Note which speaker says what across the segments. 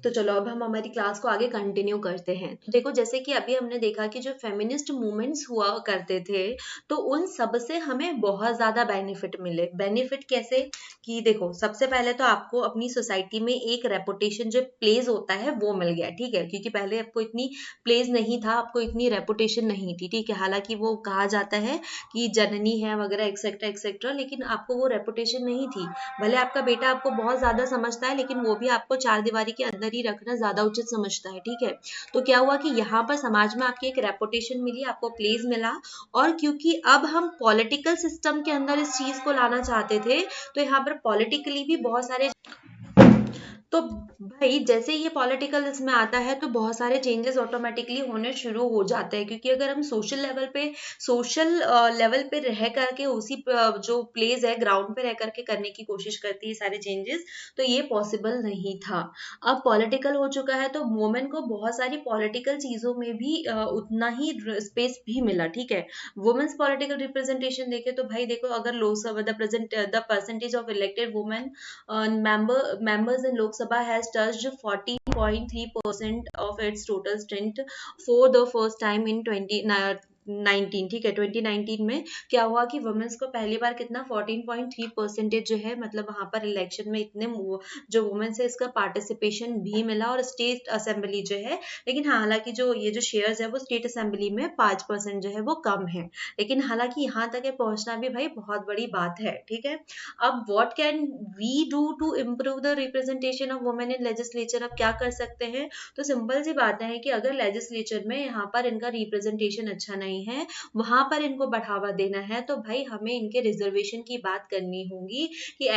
Speaker 1: तो चलो अब हम हमारी क्लास को आगे कंटिन्यू करते हैं। तो देखो जैसे कि अभी हमने देखा कि जो फेमिनिस्ट मूवमेंट्स हुआ करते थे तो उन सब से हमें बहुत ज्यादा बेनिफिट मिले। बेनिफिट कैसे कि देखो सबसे पहले तो आपको अपनी सोसाइटी में एक रेपुटेशन जो प्लेस होता है वो मिल गया, ठीक है, क्योंकि पहले आपको इतनी प्लेस नहीं था, आपको इतनी रेपुटेशन नहीं थी, ठीक है। हालांकि वो कहा जाता है कि जननी है वगैरह एक्सेट्रा एक्सेट्रा, लेकिन आपको वो रेपुटेशन नहीं थी। भले आपका बेटा आपको बहुत ज्यादा समझता है लेकिन वो भी आपको चार दीवारी के अंदर ही रखना ज्यादा उचित समझता है, ठीक है। तो क्या हुआ कि यहाँ पर समाज में आपकी एक रेपुटेशन मिली, आपको प्लेस मिला। और क्योंकि अब हम पॉलिटिकल सिस्टम के अंदर इस चीज को लाना चाहते थे तो यहाँ पर पॉलिटिकली भी बहुत सारे, तो भाई जैसे ये पॉलिटिकल इसमें आता है तो बहुत सारे चेंजेस ऑटोमेटिकली होने शुरू हो जाते हैं, क्योंकि अगर हम सोशल लेवल पे रह करके उसी जो प्लेस है ग्राउंड पे रह करके करने की कोशिश करती है सारे चेंजेस, तो ये पॉसिबल नहीं था। अब पॉलिटिकल हो चुका है तो वुमेन को बहुत सारी पॉलिटिकल चीजों में भी उतना ही स्पेस भी मिला, ठीक है। वुमेन्स पॉलिटिकल रिप्रेजेंटेशन देखे तो भाई देखो, अगर Lok Sabha the percentage of elected women members in Lok Sabha has touched 40.3% of its total strength for the first time in 2019, ठीक है। 2019 में क्या हुआ कि वुमेन्स को पहली बार कितना 14.3% जो है, मतलब वहां पर इलेक्शन में इतने जो वुमेन्स है इसका पार्टिसिपेशन भी मिला। और स्टेट असेंबली जो है, लेकिन हालांकि जो ये जो शेयर्स है वो स्टेट असेंबली में 5% जो है वो कम है, लेकिन हालांकि यहाँ तक पहुंचना भी भाई बहुत बड़ी बात है, ठीक है। अब what can we do to improve the representation of women in legislature? अब क्या कर सकते हैं? तो सिंपल सी बात है कि अगर लेजिस्लेचर में यहाँ पर इनका रिप्रेजेंटेशन अच्छा नहीं है, वहां पर इनको बढ़ावा देना है, तो भाई हमें इनके रिजर्वेशन की बात करनी होगी कि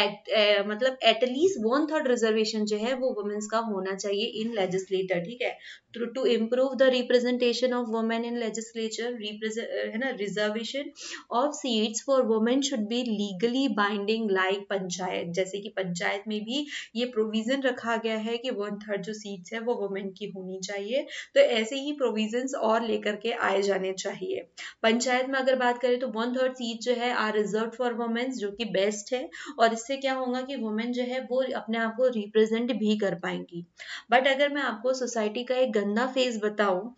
Speaker 1: मतलब एटलीस्ट 1/3 रिजर्वेशन जो है वो वुमेन्स का होना चाहिए इन लेजिस्लेटर, ठीक है। To improve the representation of women in legislature, है ना, reservation of seats for women should be legally binding like panchayat. जैसे कि पंचायत में भी ये प्रोविजन रखा गया है कि 1/3 जो सीट्स है वो वुमेन की होनी चाहिए। तो ऐसे ही प्रोविजंस और लेकर के आए जाने चाहिए। पंचायत में अगर बात करें तो 1/3 सीट जो है आर रिजर्व फॉर वुमेन्स, जो कि बेस्ट है। और इससे क्या होगा कि वुमेन जो है वो अपने आप को रिप्रेजेंट भी कर पाएंगी। बट अगर मैं आपको सोसाइटी का एक गंदा फेज बताऊं,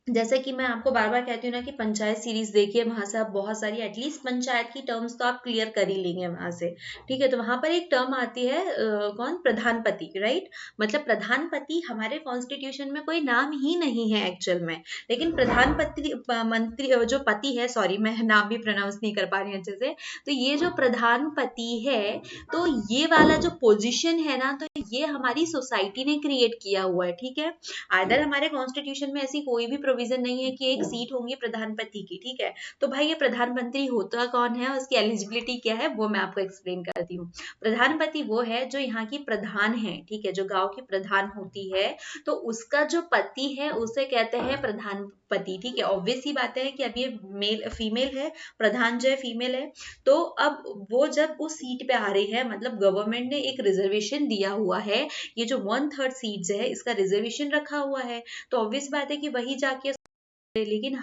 Speaker 1: जैसे कि मैं आपको बार बार कहती हूँ ना कि पंचायत सीरीज देखिए, वहां से आप बहुत सारी एटलीस्ट पंचायत की टर्म्स तो आप क्लियर कर ही लेंगे वहां से, ठीक है। तो वहां पर एक टर्म आती है कौन, प्रधानपति, राइट। मतलब प्रधानपति हमारे कॉन्स्टिट्यूशन में कोई नाम ही नहीं है एक्चुअल में, लेकिन प्रधानपति मंत्री जो पति है, सॉरी मैं नाम भी प्रोनाउंस नहीं कर पा रही अच्छे से, तो ये जो प्रधानपति है, तो ये वाला जो पोजिशन है ना, तो ये हमारी सोसाइटी ने क्रिएट किया हुआ है, ठीक है। आइदर हमारे कॉन्स्टिट्यूशन में ऐसी कोई भी प्रोविजन नहीं है कि एक सीट होंगी प्रधानपति की, ठीक है। तो भाई ये प्रधानमंत्री होता कौन है, उसकी एलिजिबिलिटी क्या है, वो मैं आपको एक्सप्लेन करती हूँ। प्रधानपति वो है जो यहाँ की प्रधान है, ठीक है, जो गांव की प्रधान होती है, तो उसका जो पति है उसे कहते हैं प्रधानपति, ठीक है। ऑब्वियस ही बात है कि अब ये मेल फीमेल है, प्रधान जो है फीमेल है। तो अब वो जब उस सीट पे आ रही है, मतलब गवर्नमेंट ने एक रिजर्वेशन दिया हुआ है, ये जो 1/3 सीट्स है इसका रिजर्वेशन रखा हुआ है, तो ऑब्वियस बात है कि वही जाके, लेकिन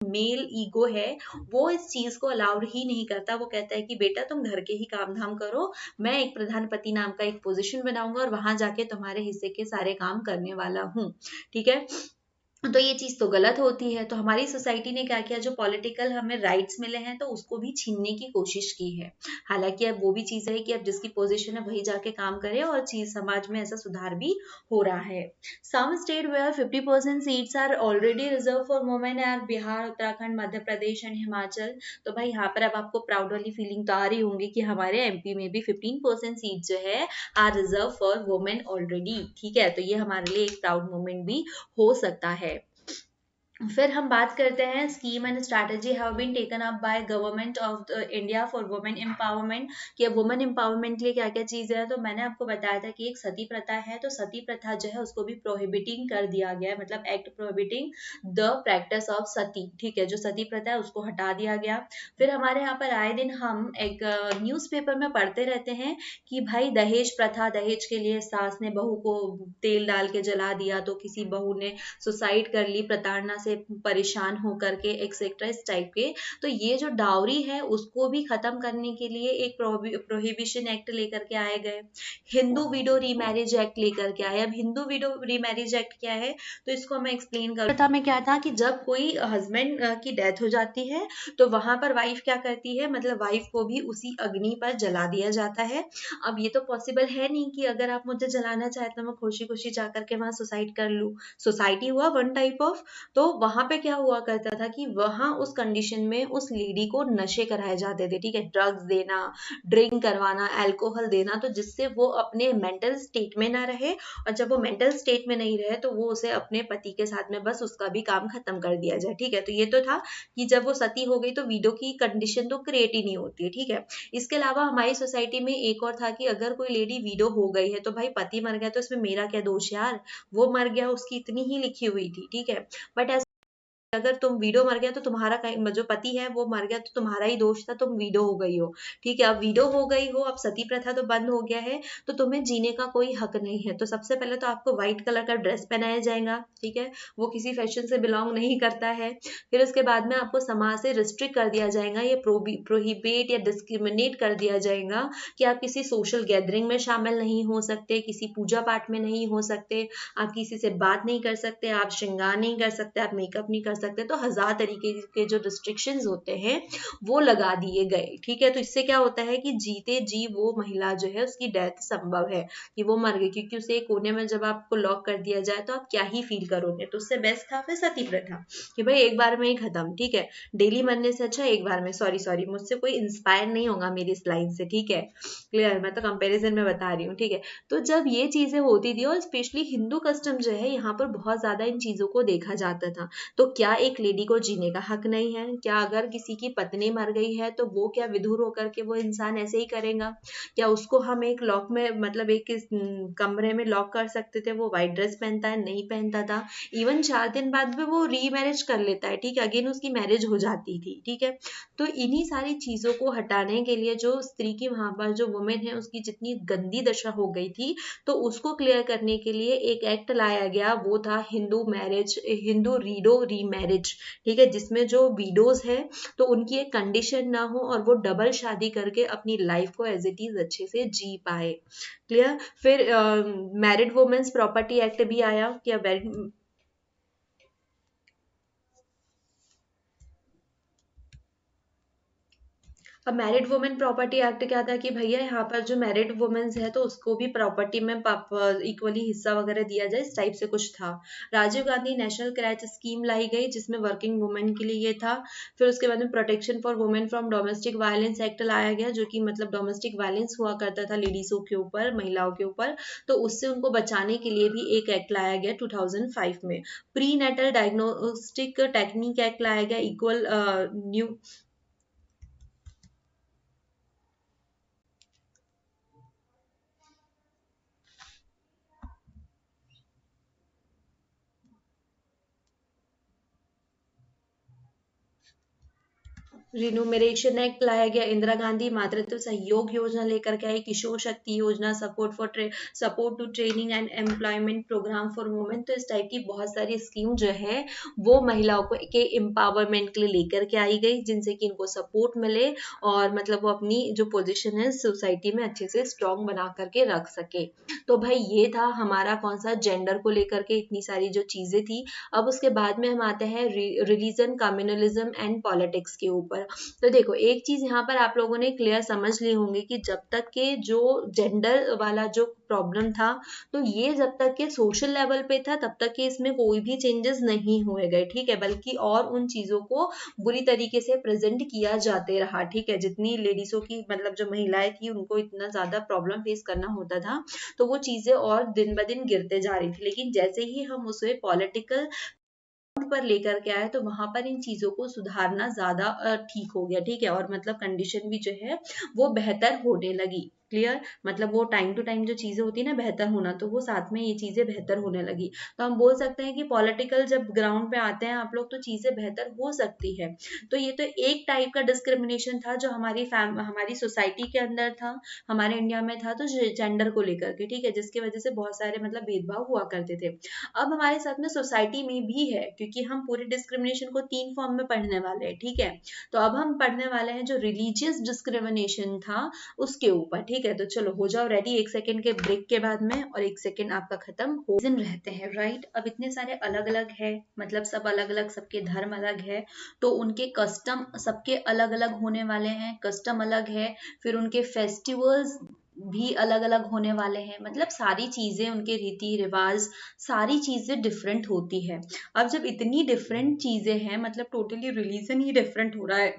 Speaker 1: मेल ईगो है वो इस चीज को अलाउड ही नहीं करता। वो कहता है कि बेटा तुम घर के ही काम धाम करो, मैं एक प्रधानपति नाम का एक पोजीशन बनाऊंगा और वहां जाके तुम्हारे हिस्से के सारे काम करने वाला हूँ, ठीक है। तो ये चीज तो गलत होती है। तो हमारी सोसाइटी ने क्या किया, जो पॉलिटिकल हमें राइट्स मिले हैं तो उसको भी छीनने की कोशिश की है। हालांकि अब वो भी चीज है कि अब जिसकी पोजीशन है वही जाके काम करे, और चीज समाज में ऐसा सुधार भी हो रहा है। Some state where 50% seats are already reserve for women are Bihar, Uttarakhand, Madhya Pradesh and Himachal. तो भाई यहाँ पर अब आपको प्राउड वाली फीलिंग तो आ रही होंगी कि हमारे एमपी में भी 15% सीट जो है are reserve for women already, ठीक है। तो ये हमारे लिए एक प्राउड मोमेंट भी हो सकता है। फिर हम बात करते हैं scheme and strategy have been taken up by government of India for women empowerment, कि वुमेन एम्पावरमेंट के लिए क्या क्या चीजें हैं। तो मैंने आपको बताया था कि एक सती प्रथा है, तो सती प्रथा जो है उसको भी प्रोहिबिटिंग कर दिया गया है, मतलब act prohibiting the practice of sati, ठीक है। जो सती प्रथा है उसको हटा दिया गया। फिर हमारे यहाँ पर आए दिन हम एक न्यूज़पेपर में पढ़ते रहते हैं कि भाई दहेज प्रथा, दहेज के लिए सास ने बहू को तेल डाल के जला दिया, तो किसी बहू ने सुसाइड कर ली प्रताड़ना से से परेशान हो करके एक्सेट्रा इस टाइप के। तो ये जो डाउरी है उसको भी खत्म करने के लिए एक प्रोहिबिशन एक्ट लेकर के आए गए, हिंदू विडो रीमैरिज एक्ट लेकर के आए। अब हिंदू विडो रीमैरिज एक्ट क्या है, तो इसको मैं एक्सप्लेन कर था। मैं क्या था कि जब कोई हस्बैंड की डेथ हो जाती है तो वहां पर वाइफ क्या करती है, मतलब वाइफ को भी उसी अग्नि पर जला दिया जाता है। अब ये तो पॉसिबल है नहीं कि अगर आप मुझे जलाना चाहते तो मैं खुशी खुशी जा करके वहां सुसाइड कर लूं। सोसाइटी हुआ वन टाइप ऑफ। तो वहां पे क्या हुआ करता था कि वहां उस कंडीशन में उस लेडी को नशे कराए जाते थे, ठीक है, ड्रग्स देना, ड्रिंक करवाना, अल्कोहल देना, तो जिससे वो अपने मेंटल स्टेट में ना रहे, और जब वो मेंटल स्टेट में नहीं रहे तो वो उसे अपने पति के साथ में बस उसका भी काम खत्म कर दिया जाए, ठीक है। तो ये तो था कि जब वो सती हो गई तो विडो की कंडीशन तो क्रिएट ही नहीं होती है, ठीक है। इसके अलावा हमारी सोसाइटी में एक और था कि अगर कोई लेडी विडो हो गई है तो भाई पति मर गया तो इसमें मेरा क्या दोष यार, वो मर गया उसकी इतनी ही लिखी हुई थी, ठीक है। बट अगर तुम वीडो मर गया तो तुम्हारा जो पति है वो मर गया तो तुम्हारा ही दोष था, तुम वीडो हो गई हो, ठीक है। अब वीडो हो गई हो, अब सती प्रथा तो बंद हो गया है, तो तुम्हें जीने का कोई हक नहीं है। तो सबसे पहले तो आपको व्हाइट कलर का ड्रेस पहनाया जाएगा, ठीक है, वो किसी फैशन से बिलोंग नहीं करता है। फिर उसके बाद में आपको समाज से रिस्ट्रिक्ट कर दिया जाएगा, ये प्रोहिबिट या डिस्क्रिमिनेट कर दिया जाएगा कि आप किसी सोशल गैदरिंग में शामिल नहीं हो सकते, किसी पूजा पाठ में नहीं हो सकते, आप किसी से बात नहीं कर सकते, आप श्रृंगार नहीं कर सकते, आप मेकअप नहीं कर सकते। तो हजार तरीके के जो रिस्ट्रिक्शंस होते हैं वो लगा दिए गए, ठीक है। तो इससे क्या होता है कि जीते जी वो महिला जो है उसकी डेथ संभव है कि वो मर गई, क्योंकि उसे एक कोने में जब आपको लॉक कर दिया जाए तो आप क्या ही फील करोगे। तो उससे बेस्ट था फिर सती प्रथा कि भाई एक बार में ही खत्म, ठीक है, डेली मरने से अच्छा एक बार में। सॉरी मुझसे कोई इंस्पायर नहीं होगा मेरी इस लाइन से, ठीक है, क्लियर, मैं तो कंपेरिजन में बता रही हूँ, ठीक है। तो जब ये चीजें होती थी, और स्पेशली हिंदू कस्टम जो है यहाँ पर बहुत ज्यादा इन चीजों को देखा जाता था। तो क्या एक लेडी को जीने का हक नहीं है? क्या अगर किसी की पत्नी मर गई है तो वो क्या विधुर होकर के वो इंसान ऐसे ही करेगा? क्या उसको हम एक लॉक में, मतलब एक कमरे में लॉक कर सकते थे? वो व्हाइट ड्रेस पहनता है, नहीं पहनता था। इवन 4 दिन बाद में वो रीमैरिज कर लेता है, ठीक है, अगेन उसकी मैरिज हो जाती थी, ठीक है। तो इन्हीं सारी चीजों को हटाने के लिए जो स्त्री की वहां पर जो वुमेन है उसकी जितनी गंदी दशा हो गई थी, तो उसको क्लियर करने के लिए एक एक्ट लाया गया, वो था हिंदू रीडो रीमैरिज, ठीक है, जिसमें जो विडोज है तो उनकी एक कंडीशन ना हो और वो डबल शादी करके अपनी लाइफ को एज इट इज अच्छे से जी पाए, क्लियर। फिर मैरिड वुमेन्स प्रॉपर्टी एक्ट भी आया कि अब मैरिड वुमेन प्रॉपर्टी एक्ट क्या था कि भैया यहाँ पर जो मैरिड वुमेन्स है तो उसको भी प्रॉपर्टी में इक्वली हिस्सा वगैरह दिया जाए, इस टाइप से कुछ था। Rajiv Gandhi national creche scheme लाई गई जिसमें वर्किंग वुमेन के लिए ये था। फिर उसके बाद में protection for women from domestic violence act लाया गया, जो कि मतलब डोमेस्टिक वायलेंस हुआ करता था लेडीजों के ऊपर, महिलाओं के ऊपर, तो उससे उनको बचाने के लिए भी एक एक्ट लाया गया 2005 में। Prenatal diagnostic technique act लाया गया, इक्वल न्यू रिन्यूमरेशन एक्ट लाया गया, इंदिरा गांधी मातृत्व सहयोग योजना लेकर के आई, Kishore Shakti Yojana, support to training and employment programme for women. तो इस टाइप की बहुत सारी स्कीम जो है वो महिलाओं को के एम्पावरमेंट के लिए लेकर के आई गई, जिनसे कि इनको सपोर्ट मिले और मतलब वो अपनी जो पोजीशन है सोसाइटी में अच्छे से स्ट्रॉन्ग बना करके रख सके। तो भाई ये था हमारा कौन सा जेंडर को लेकर के इतनी सारी जो चीजें थी। अब उसके बाद में हम आते हैं रिलीजन, कम्युनलिज्म एंड पॉलिटिक्स के ऊपर। तो देखो एक चीज यहाँ पर आप लोगों ने क्लियर समझ ली होंगी कि जब तक के जो जेंडर वाला जो प्रॉब्लम था, तो ये जब तक के सोशल लेवल पे था तब तक के इसमें कोई भी चेंजेस नहीं हुए गए, ठीक है, बल्कि और उन चीजों को बुरी तरीके से प्रेजेंट किया जाते रहा, ठीक है। जितनी लेडीजों की मतलब जो महिलाएं थी उनको इतना ज्यादा प्रॉब्लम फेस करना होता था, तो वो चीजें और दिन ब दिन गिरते जा रही थी। लेकिन जैसे ही हम उसे पॉलिटिकल पर लेकर के आए तो वहां पर इन चीजों को सुधारना ज्यादा ठीक हो गया, ठीक है, और मतलब कंडीशन भी जो है वो बेहतर होने लगी। क्लियर, मतलब वो टाइम टू टाइम जो चीजें होती है ना बेहतर होना, तो वो साथ में ये चीजें बेहतर होने लगी। तो हम बोल सकते हैं कि पॉलिटिकल जब ग्राउंड पे आते हैं आप लोग तो चीजें बेहतर हो सकती है। तो ये तो एक टाइप का डिस्क्रिमिनेशन था जो हमारी सोसाइटी के अंदर था, हमारे इंडिया में था, तो जेंडर को लेकर के, ठीक है, जिसकी वजह से बहुत सारे मतलब भेदभाव हुआ करते थे। अब हमारे साथ में सोसाइटी में भी है, क्योंकि हम पूरे डिस्क्रिमिनेशन को 3 फॉर्म में पढ़ने वाले हैं, ठीक है। तो अब हम पढ़ने वाले हैं जो रिलीजियस डिस्क्रिमिनेशन था उसके ऊपर, ठीक है। तो चलो हो जाओ रेडी, 1 सेकंड के ब्रेक के बाद में, और 1 सेकंड आपका खत्म हो दिन रहते हैं, राइट। अब इतने सारे अलग अलग है, मतलब सब अलग अलग, सबके धर्म अलग है, तो उनके कस्टम सबके अलग अलग होने वाले हैं, कस्टम अलग है, फिर उनके फेस्टिवल्स भी अलग अलग होने वाले हैं, मतलब सारी चीजें, उनके रीति रिवाज, सारी चीजें डिफरेंट होती है। अब जब इतनी डिफरेंट चीजें हैं, मतलब टोटली रिलीजन ही डिफरेंट हो रहा है,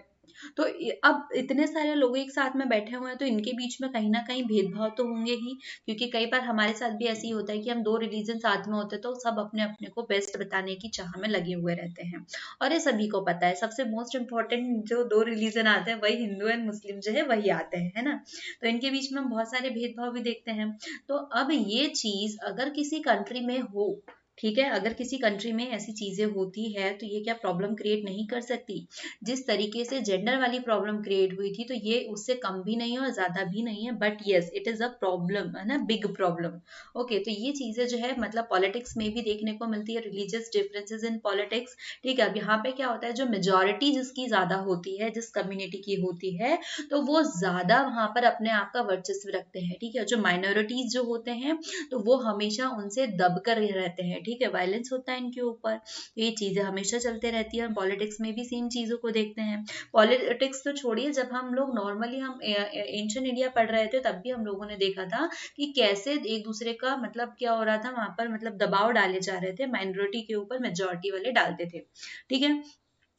Speaker 1: तो अब इतने सारे लोग एक साथ में बैठे हुए हैं, तो इनके बीच में कहीं ना कहीं भेदभाव तो होंगे ही, क्योंकि कई बार हमारे साथ भी ऐसे ही होता है कि हम 2 रिलीजन साथ में होते हैं तो सब अपने अपने को बेस्ट बताने की चाह में लगे हुए रहते हैं। और ये सभी को पता है, सबसे मोस्ट इम्पोर्टेंट जो 2 रिलीजन आते हैं वही हिंदू एंड मुस्लिम जो है वही आते हैं, है ना। तो इनके बीच में हम बहुत सारे भेदभाव भी देखते हैं। तो अब ये चीज अगर किसी कंट्री में हो, ठीक है, अगर किसी कंट्री में ऐसी चीजें होती है तो ये क्या प्रॉब्लम क्रिएट नहीं कर सकती? जिस तरीके से जेंडर वाली प्रॉब्लम क्रिएट हुई थी, तो ये उससे कम भी नहीं है और ज्यादा भी नहीं है, but yes it is a problem, है ना, बिग प्रॉब्लम। ओके, तो ये चीजें जो है मतलब पॉलिटिक्स में भी देखने को मिलती है, रिलीजियस डिफरेंसेस इन पॉलिटिक्स, ठीक है। अब यहाँ पे क्या होता है, जो मेजोरिटी जिसकी ज्यादा होती है, जिस कम्युनिटी की होती है, तो वो ज्यादा वहां पर अपने आप का वर्चस्व रखते हैं, ठीक है। जो माइनॉरिटीज जो होते हैं तो वो हमेशा उनसे दब कर रहते हैं, ठीक है, वायलेंस होता है इनके ऊपर। तो ये चीजें हमेशा चलते रहती है, हम पॉलिटिक्स में भी सेम चीजों को देखते हैं। पॉलिटिक्स तो छोड़िए, जब हम लोग नॉर्मली हम एंशिएंट इंडिया पढ़ रहे थे तब भी हम लोगों ने देखा था कि कैसे एक दूसरे का मतलब क्या हो रहा था वहां पर, मतलब दबाव डाले जा रहे थे, माइनॉरिटी के ऊपर मेजोरिटी वाले डालते थे, ठीक है।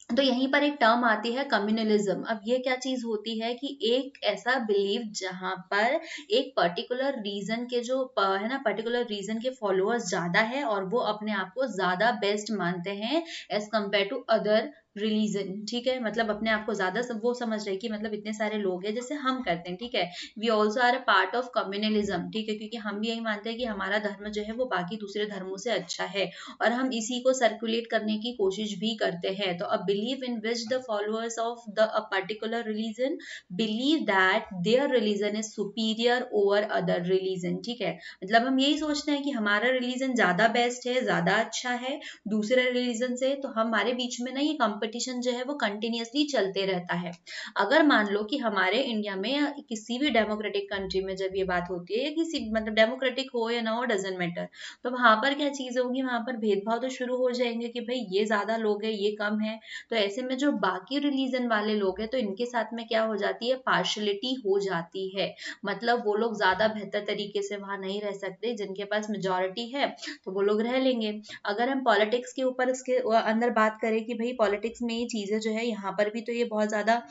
Speaker 1: तो यहीं पर एक टर्म आती है कम्युनलिज्म। अब ये क्या चीज होती है कि एक ऐसा बिलीव जहां पर एक पर्टिकुलर रीजन के जो है ना, पर्टिकुलर रीजन के फॉलोअर्स ज्यादा है और वो अपने आप को ज्यादा बेस्ट मानते हैं as compare to other religion, ठीक है। मतलब अपने आप को ज्यादा वो समझ रहे कि मतलब इतने सारे लोग हैं जैसे हम करते हैं, ठीक है। We also are a part of communalism, ठीक है, क्योंकि हम भी यही मानते हैं कि हमारा धर्म जो है वो बाकी दूसरे धर्मों से अच्छा है, और हम इसी को सर्कुलेट करने की कोशिश भी करते हैं। तो a belief in which the followers of the a particular religion believe that their religion is superior over other religion, ठीक है। मतलब हम यही सोचते हैं कि हमारा रिलीजन ज्यादा बेस्ट है, ज्यादा अच्छा है दूसरे रिलीजन से, तो हमारे बीच में ना ये कंपटीशन जो है वो कंटिन्यूअसली चलते रहता है। अगर मान लो कि हमारे इंडिया में या किसी भी डेमोक्रेटिक कंट्री में जब ये बात होती है, या किसी मतलब डेमोक्रेटिक हो या ना हो डजेंट मैटर, तो वहां पर क्या चीज होगी, वहां पर भेदभाव तो शुरू हो जाएंगे कि भाई ये ज्यादा लोग हैं ये कम है। तो ऐसे में जो बाकी रिलीजन वाले लोग हैं तो इनके साथ में क्या हो जाती है, पार्शलिटी हो जाती है, मतलब वो लोग ज्यादा बेहतर तरीके से वहां नहीं रह सकते, जिनके पास मेजोरिटी है तो वो लोग रह लेंगे। अगर हम पॉलिटिक्स के ऊपर इसके अंदर बात करें कि भाई पॉलिटिक्स में ये चीजें जो है यहाँ पर भी तो ये बहुत ज्यादा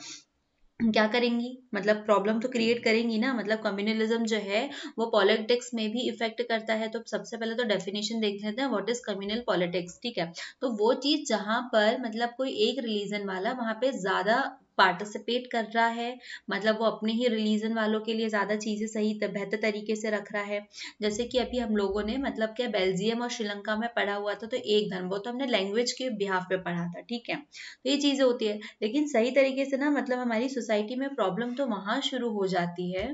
Speaker 1: क्या करेंगी, मतलब प्रॉब्लम तो क्रिएट करेंगी ना। मतलब कम्युनलिज्म जो है वो पॉलिटिक्स में भी इफेक्ट करता है। तो सबसे पहले तो डेफिनेशन देख लेते हैं व्हाट इज कम्युनल पॉलिटिक्स, ठीक है। तो वो चीज जहां पर मतलब कोई एक रिलीजन वाला वहां पे ज्यादा पार्टिसिपेट कर रहा है, मतलब वो अपने ही रिलीजन वालों के लिए ज्यादा चीजें सही बेहतर तरीके से रख रहा है। जैसे कि अभी हम लोगों ने मतलब क्या बेल्जियम और श्रीलंका में पढ़ा हुआ था, तो एक धर्म, वो तो हमने लैंग्वेज के बिहाफ पे पढ़ा था, ठीक है। तो ये चीजें होती है, लेकिन सही तरीके से ना मतलब हमारी सोसाइटी में प्रॉब्लम तो वहां शुरू हो जाती है,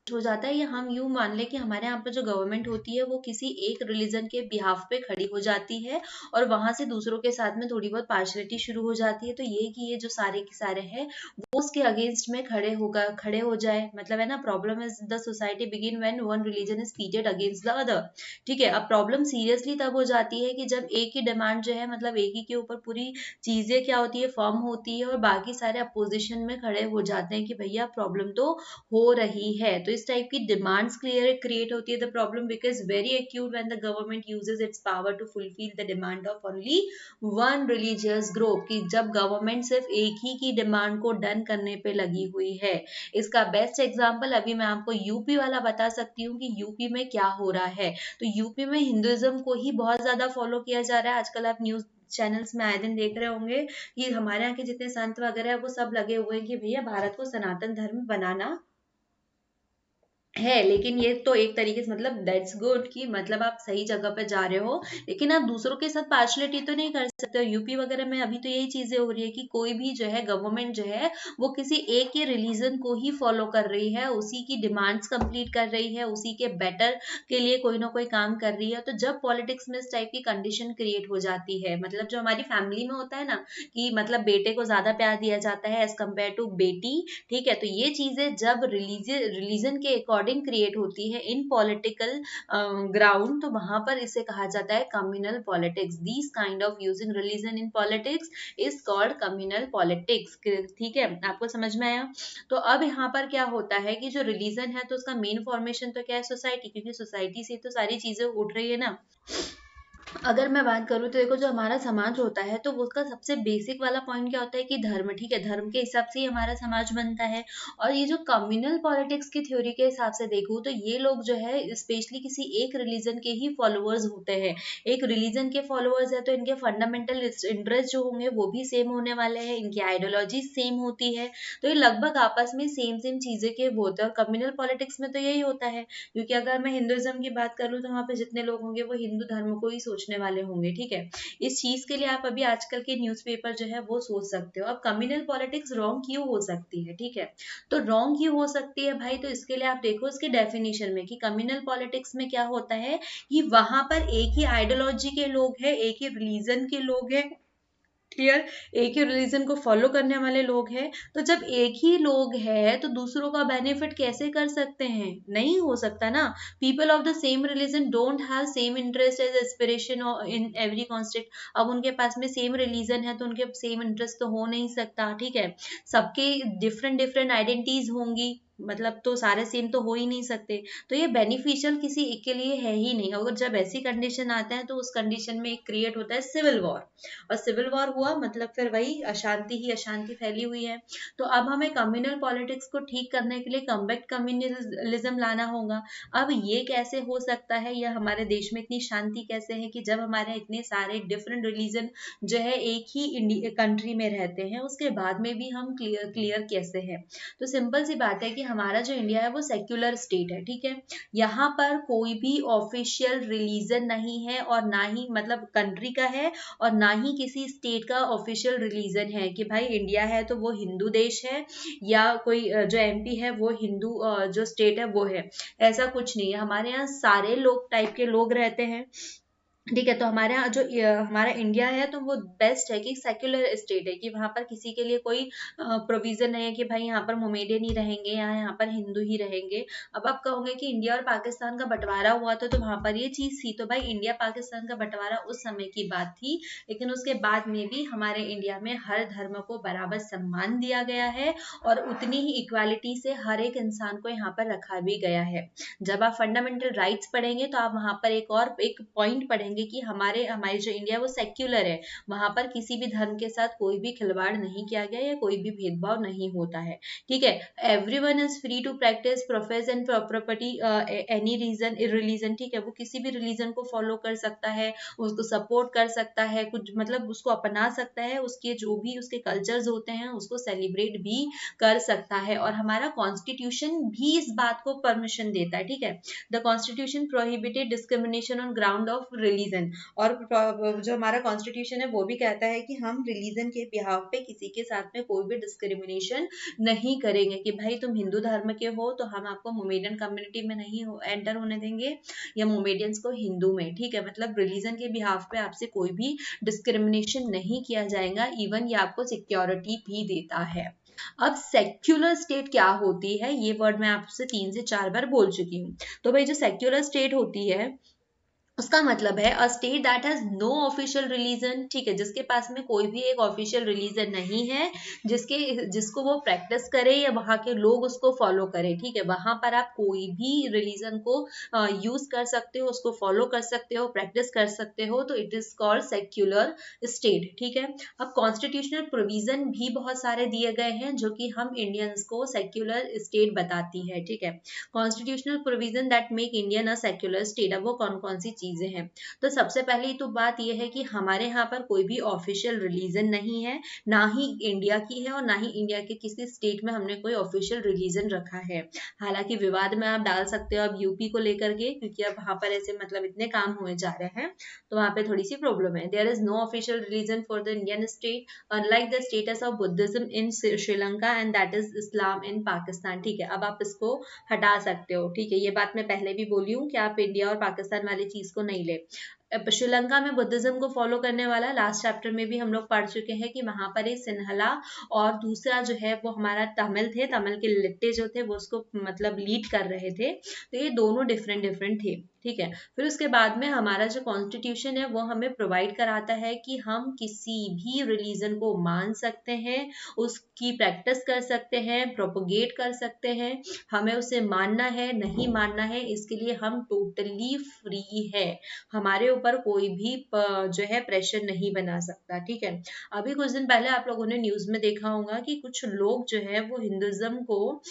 Speaker 1: हो जाता है, या हम यूं मान लें कि हमारे यहाँ पर जो गवर्नमेंट होती है वो किसी एक रिलीजन के बिहाफ पे खड़ी हो जाती है, और वहां से दूसरों के साथ में थोड़ी बहुत पार्शलिटी शुरू हो जाती है। तो ये कि ये जो सारे के सारे हैं वो उसके अगेंस्ट में खड़े हो जाए, मतलब है ना, problem is the society begin when one religion is pitted against the other, ठीक है। अब प्रॉब्लम सीरियसली तब हो जाती है कि जब एक ही डिमांड जो है, मतलब एक ही के ऊपर पूरी चीजें क्या होती है, फर्म होती है, और बाकी सारे अपोजिशन में खड़े हो जाते हैं कि भैया प्रॉब्लम तो हो रही है। तो इस टाइप की डिमांड्स क्रिएट होती है। The problem because very acute when the government uses its power to fulfil the demand of only one religious group, कि जब गवर्नमेंट सिर्फ एक ही की डिमांड को डन करने पे लगी हुई है। इसका बेस्ट एग्जांपल अभी मैं आपको यूपी वाला बता सकती हूँ कि यूपी में क्या हो रहा है। तो यूपी में हिंदुइज्म को ही बहुत ज्यादा फॉलो किया जा रहा है। आजकल आप न्यूज चैनल्स में आए दिन देख रहे होंगे कि हमारे यहाँ के जितने संत वगैरह है वो सब लगे हुए हैं कि भैया भारत को सनातन धर्म बनाना है, लेकिन ये तो एक तरीके से मतलब दैट्स गुड कि मतलब आप सही जगह पे जा रहे हो, लेकिन आप दूसरों के साथ पार्शलिटी तो नहीं कर सकते हो। यूपी वगैरह में अभी तो यही चीजें हो रही है कि कोई भी जो है गवर्नमेंट जो है वो किसी एक ही रिलीजन को ही फॉलो कर रही है, उसी की डिमांड्स कंप्लीट कर रही है, उसी के बेटर के लिए कोई ना कोई काम कर रही है। तो जब पॉलिटिक्स में इस टाइप की कंडीशन क्रिएट हो जाती है, मतलब जो हमारी फैमिली में होता है ना कि मतलब बेटे को ज्यादा प्यार दिया जाता है एज कम्पेयर टू बेटी, ठीक है, तो ये चीजें जब रिलीजन के अकॉर्डिंग क्रिएट होती है इन पॉलिटिकल ग्राउंड, तो वहां पर इसे कहा जाता है communal politics. This kind of using religion in politics is called communal politics. ठीक है, आपको समझ में आया? तो अब यहाँ पर क्या होता है कि जो रिलीजन है तो उसका मेन फॉर्मेशन तो क्या है, सोसाइटी, क्योंकि सोसाइटी से तो सारी चीजें उठ रही है ना। अगर मैं बात करूँ तो देखो जो हमारा समाज होता है तो वो उसका सबसे बेसिक वाला पॉइंट क्या होता है कि धर्म, ठीक है, धर्म के हिसाब से ही हमारा समाज बनता है। और ये जो कम्युनल पॉलिटिक्स की थ्योरी के हिसाब से देखूँ तो ये लोग जो है स्पेशली किसी एक रिलीजन के ही फॉलोअर्स होते हैं। एक रिलीजन के फॉलोअर्स है तो इनके फंडामेंटल इंटरेस्ट जो होंगे वो भी सेम होने वाले हैं, इनकी आइडियोलॉजी सेम होती है, तो ये लगभग आपस में सेम सेम चीजें के वो होते हैं। और कम्युनल पॉलिटिक्स में तो यही होता है, क्योंकि अगर मैं हिंदुइज्म की बात करूँ तो वहाँ पे जितने लोग होंगे वो हिंदू धर्म को ही सोचने वाले होंगे, ठीक है। इस चीज के लिए आप अभी आजकल के न्यूज़पेपर जो है वो सोच सकते हो। अब कम्युनल पॉलिटिक्स रॉन्ग क्यों हो सकती है, ठीक है, तो रॉन्ग क्यों हो सकती है भाई, तो इसके लिए आप देखो इसके डेफिनेशन में कि कम्युनल पॉलिटिक्स में क्या होता है कि वहां पर एक ही आइडियोलॉजी के लोग हैं, एक ही रिलीजन के लोग हैं, क्लियर, एक ही रिलीजन को फॉलो करने वाले लोग हैं। तो जब एक ही लोग हैं तो दूसरों का बेनिफिट कैसे कर सकते हैं, नहीं हो सकता ना। People of the same religion don't have same interest as aspiration in every constant. अब उनके पास में सेम रिलीजन है तो उनके सेम इंटरेस्ट तो हो नहीं सकता, ठीक है, सबके डिफरेंट डिफरेंट आइडेंटिटीज होंगी, मतलब तो सारे सेम तो हो ही नहीं सकते। तो ये बेनिफिशियल किसी एक के लिए है ही नहीं। अगर जब ऐसी कंडीशन आता है तो उस कंडीशन में एक क्रिएट होता है सिविल वॉर, और सिविल वॉर हुआ मतलब फिर वही अशांति ही अशांति फैली हुई है। तो अब हमें कम्युनल पॉलिटिक्स को ठीक करने के लिए कम्बैक्ट कम्युनलिज्म लाना होगा। अब ये कैसे हो सकता है, या हमारे देश में इतनी शांति कैसे है कि जब हमारे इतने सारे डिफरेंट रिलीजन जो है एक ही कंट्री में रहते हैं, उसके बाद में भी हम क्लियर कैसे है। तो सिंपल सी बात है कि हमारा जो इंडिया है वो सेक्युलर स्टेट है, ठीक है, यहाँ पर कोई भी ऑफिशियल रिलीजन नहीं है, और ना ही मतलब कंट्री का है, और ना ही किसी स्टेट का ऑफिशियल रिलीजन है कि भाई इंडिया है तो वो हिंदू देश है, या कोई जो एमपी है वो हिंदू जो स्टेट है वो है। ऐसा कुछ नहीं है, हमारे यहाँ सारे लोग टाइप के लोग रहते हैं, ठीक है। तो हमारे यहाँ जो हमारा इंडिया है तो वो बेस्ट है कि सेक्युलर स्टेट है, कि वहां पर किसी के लिए कोई प्रोविजन नहीं है कि भाई यहाँ पर मोमेडियन ही रहेंगे या यहाँ पर हिंदू ही रहेंगे। अब आप कहोगे कि इंडिया और पाकिस्तान का बंटवारा हुआ था तो वहां पर ये चीज थी, तो भाई इंडिया पाकिस्तान का बंटवारा उस समय की बात थी, लेकिन उसके बाद में भी हमारे इंडिया में हर धर्म को बराबर सम्मान दिया गया है, और उतनी ही इक्वालिटी से हर एक इंसान को यहाँ पर रखा भी गया है। जब आप फंडामेंटल राइट्स पढ़ेंगे तो आप वहां पर एक पॉइंट पढ़ेंगे कि हमारे हमारी जो इंडिया है वो सेक्युलर है, वहां पर किसी भी धर्म के साथ कोई भी खिलवाड़ नहीं किया गया या कोई भी भेदभाव नहीं होता है, ठीक है। Everyone is free to practise profess and property any reason religion, ठीक है, वो किसी भी रिलीजन को फॉलो कर सकता है, उसको सपोर्ट कर सकता है, कुछ मतलब उसको अपना सकता है, उसके जो भी उसके कल्चर्स होते हैं उसको सेलिब्रेट भी कर सकता है। और हमारा कॉन्स्टिट्यूशन भी इस बात को परमिशन देता है, ठीक है। The constitution prohibited discrimination on ground of religion, और जो हमारा कॉन्स्टिट्यूशन है वो भी कहता है कि हम रिलीजन के बिहाफ पे किसी के साथ में कोई भी डिस्क्रिमिनेशन नहीं करेंगे, कि भाई तुम हिंदू धर्म के हो तो हम आपको मोमेडियन कम्युनिटी में नहीं एंटर होने देंगे, या मोमेडियंस को हिंदू में, ठीक है, मतलब रिलीजन के बिहाफ पे आपसे कोई भी डिस्क्रिमिनेशन नहीं किया जाएगा, इवन ये आपको सिक्योरिटी भी देता है। अब सेक्युलर स्टेट क्या होती है, ये वर्ड मैं आपसे 3 से 4 बार बोल चुकी हूँ। तो भाई जो सेक्युलर स्टेट होती है उसका मतलब है a state that has no official religion, ठीक है, जिसके पास में कोई भी एक ऑफिशियल रिलीजन नहीं है, जिसको वो प्रैक्टिस करे या वहां के लोग उसको फॉलो करे, ठीक है, वहां पर आप कोई भी रिलीजन को यूज कर सकते हो, उसको फॉलो कर सकते हो, प्रैक्टिस कर सकते हो, तो it is called secular state, ठीक है। अब कॉन्स्टिट्यूशनल प्रोविजन भी बहुत सारे दिए गए हैं जो कि हम इंडियंस को सेक्युलर स्टेट बताती है, ठीक है। Constitutional provision that make Indian a secular state, अब वो कौन कौन सी चीजें हैं। तो सबसे पहली तो बात यह है कि हमारे यहाँ पर कोई भी ऑफिशियल रिलीजन नहीं है, ना ही इंडिया की है और ना ही इंडिया के किसी स्टेट में हमने कोई ऑफिशियल रिलीजन रखा है। हालांकि विवाद में आप डाल सकते हो अब यूपी को लेकर के, क्योंकि अब वहां पर ऐसे मतलब इतने काम हुए जा रहे हैं तो वहां पे थोड़ी सी प्रॉब्लम है। There is no official religion for the Indian state unlike the status of Buddhism in Sri Lanka and that is Islam in Pakistan. ठीक है, अब आप इसको हटा सकते हो। ठीक है, ये बात मैं पहले भी बोली हूँ कि आप इंडिया और पाकिस्तान वाली चीज को नहीं ले। श्रीलंका में बुद्धिज्म को फॉलो करने वाला लास्ट चैप्टर में भी हम लोग पढ़ चुके हैं कि वहां पर एक सिन्हला और दूसरा जो है वो हमारा तमिल थे, तमिल के लिट्टे जो थे वो उसको मतलब लीड कर रहे थे। तो ये दोनों डिफरेंट डिफरेंट थे। ठीक है, फिर उसके बाद में हमारा जो कॉन्स्टिट्यूशन है वो हमें प्रोवाइड कराता है कि हम किसी भी रिलीजन को मान सकते हैं, उसकी प्रैक्टिस कर सकते हैं, प्रोपोगेट कर सकते हैं। हमें उसे मानना है नहीं मानना है इसके लिए हम टोटली फ्री है, हमारे ऊपर कोई भी जो है प्रेशर नहीं बना सकता। ठीक है, अभी कुछ दिन पहले आप लोगों ने न्यूज में देखा होगा कि कुछ लोग जो है वो हिंदुज्म को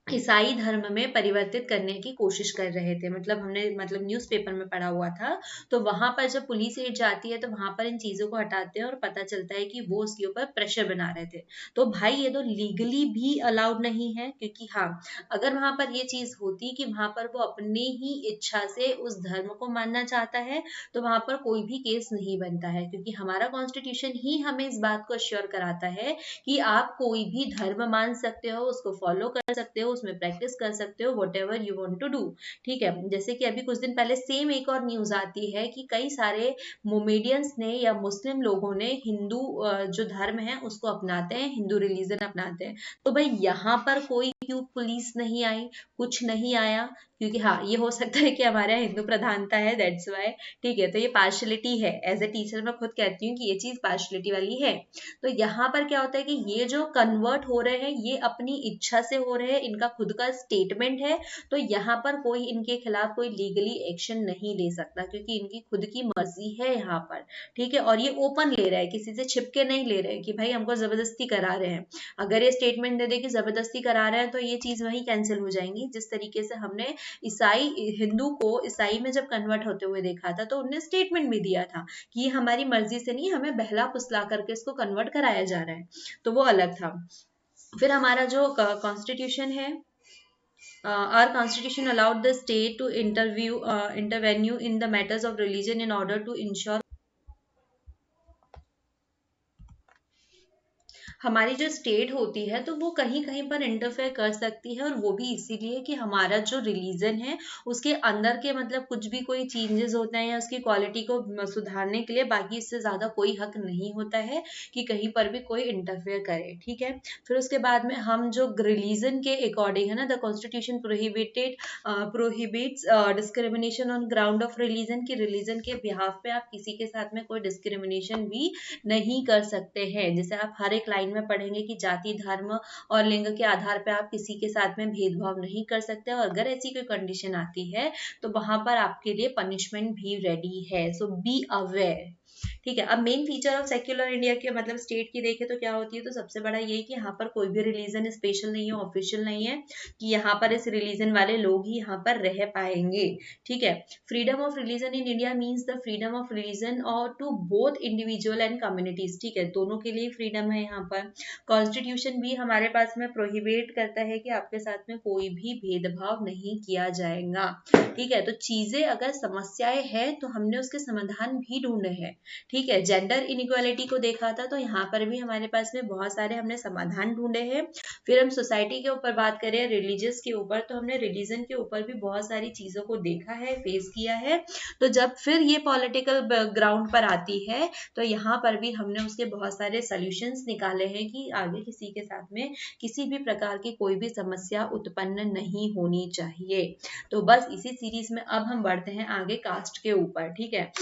Speaker 1: ईसाई धर्म में परिवर्तित करने की कोशिश कर रहे थे। मतलब हमने मतलब न्यूज़पेपर में पढ़ा हुआ था। तो वहां पर जब पुलिस एड जाती है तो वहां पर इन चीजों को हटाते हैं और पता चलता है कि वो उसके ऊपर प्रेशर बना रहे थे। तो भाई ये तो लीगली भी अलाउड नहीं है, क्योंकि हाँ अगर वहां पर ये चीज होती कि वहां पर वो अपनी ही इच्छा से उस धर्म को मानना चाहता है तो वहां पर कोई भी केस नहीं बनता है, क्योंकि हमारा कॉन्स्टिट्यूशन ही हमें इस बात को अश्योर कराता है कि आप कोई भी धर्म मान सकते हो, उसको फॉलो कर सकते हो, उसमें प्रैक्टिस कर सकते हो, whatever you want to do. ठीक है, जैसे कि अभी कुछ दिन पहले सेम एक और न्यूज आती है कि कई सारे मोमेडियंस ने या मुस्लिम लोगों ने हिंदू जो धर्म है उसको अपनाते हैं, हिंदू रिलीजन अपनाते हैं। तो भाई यहाँ पर कोई क्यों पुलिस नहीं आई, कुछ नहीं आया, क्योंकि हाँ ये हो सकता है कि हमारे यहाँ हिंदू प्रधानता है, दैट्स वाई। ठीक है, तो ये पार्शलिटी है, एज ए टीचर मैं खुद कहती हूँ कि ये चीज पार्शलिटी वाली है। तो यहाँ पर क्या होता है कि ये जो कन्वर्ट हो रहे हैं ये अपनी इच्छा से हो रहे हैं, इनका खुद का स्टेटमेंट है। तो यहाँ पर कोई इनके खिलाफ कोई लीगली एक्शन नहीं ले सकता, क्योंकि इनकी खुद की मर्जी है यहाँ पर। ठीक है, और ये ओपन ले रहा है, किसी से छिपके नहीं ले रहे कि भाई हमको जबरदस्ती करा रहे हैं। अगर ये स्टेटमेंट दे दे कि जबरदस्ती करा रहे हैं तो ये चीज वही कैंसिल हो जाएंगी। जिस तरीके से हमने ईसाई हिंदू को ईसाई में जब कन्वर्ट होते हुए देखा था तो उन्होंने स्टेटमेंट भी दिया था कि ये हमारी मर्जी से नहीं, हमें बहला फुसला करके इसको कन्वर्ट कराया जा रहा है, तो वो अलग था। फिर हमारा जो कॉन्स्टिट्यूशन है, our constitution allowed the state to intervene in the matters of religion in order to ensure हमारी जो स्टेट होती है तो वो कहीं कहीं पर इंटरफेयर कर सकती है, और वो भी इसीलिए कि हमारा जो रिलीजन है उसके अंदर के मतलब कुछ भी कोई चेंजेस होते हैं या उसकी क्वालिटी को सुधारने के लिए, बाकी इससे ज्यादा कोई हक नहीं होता है कि कहीं पर भी कोई इंटरफेयर करे। ठीक है, फिर उसके बाद में हम जो रिलीजन के अकॉर्डिंग है ना, the constitution prohibits discrimination on ground of religion, की रिलीजन के बिहाफ पे आप किसी के साथ में कोई डिस्क्रिमिनेशन भी नहीं कर सकते हैं। जैसे आप हर एक लाइन में पढ़ेंगे कि जाति धर्म और लिंग के आधार पर आप किसी के साथ में भेदभाव नहीं कर सकते, और अगर ऐसी कोई कंडीशन आती है तो वहां पर आपके लिए पनिशमेंट भी रेडी है। सो बी अवेयर। ठीक है, अब main feature of secular India के मतलब स्टेट की देखें तो क्या होती है, तो सबसे बड़ा यही कि यहाँ पर कोई भी रिलीजन स्पेशल नहीं है, ऑफिशियल नहीं है कि यहाँ पर इस रिलीजन वाले लोग ही यहाँ पर रह पाएंगे। ठीक है, freedom of religion in India means the freedom of religion और to both individual and communities. ठीक है, दोनों के लिए फ्रीडम है यहाँ पर। कॉन्स्टिट्यूशन भी हमारे पास में प्रोहिबिट करता है कि आपके साथ में कोई भी भेदभाव नहीं किया जाएगा। ठीक है, तो चीजें अगर समस्याएं हैं तो हमने उसके समाधान भी ढूंढे हैं। ठीक है, जेंडर इनइक्वालिटी को देखा था तो यहाँ पर भी हमारे पास में बहुत सारे हमने समाधान ढूंढे हैं। फिर हम सोसाइटी के ऊपर बात करें, रिलीजियस के ऊपर, तो हमने रिलीजन के ऊपर भी बहुत सारी चीजों को देखा है, फेस किया है। तो जब फिर ये पॉलिटिकल ग्राउंड पर आती है तो यहाँ पर भी हमने उसके बहुत सारे सोल्यूशंस निकाले हैं कि आगे किसी के साथ में किसी भी प्रकार की कोई भी समस्या उत्पन्न नहीं होनी चाहिए। तो बस इसी सीरीज में अब हम बढ़ते हैं आगे कास्ट के ऊपर। ठीक है,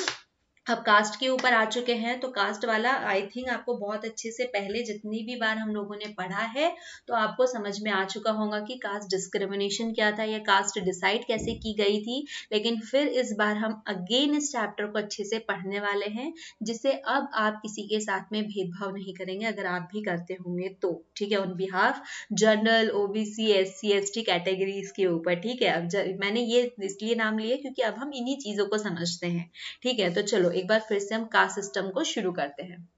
Speaker 1: अब कास्ट के ऊपर आ चुके हैं, तो कास्ट वाला आई थिंक आपको बहुत अच्छे से पहले जितनी भी बार हम लोगों ने पढ़ा है तो आपको समझ में आ चुका होगा कि कास्ट डिस्क्रिमिनेशन क्या था या कास्ट डिसाइड कैसे की गई थी। लेकिन फिर इस बार हम अगेन इस चैप्टर को अच्छे से पढ़ने वाले हैं, जिससे अब आप किसी के साथ में भेदभाव नहीं करेंगे अगर आप भी करते होंगे तो, ठीक है, on behalf general OBC SC ST categories के ऊपर, ठीक है। अब मैंने ये इसलिए नाम लिए क्योंकि अब हम इन्हीं चीजों को समझते हैं, ठीक है। तो चलो एक बार फिर से हम कास्ट सिस्टम को शुरू करते हैं,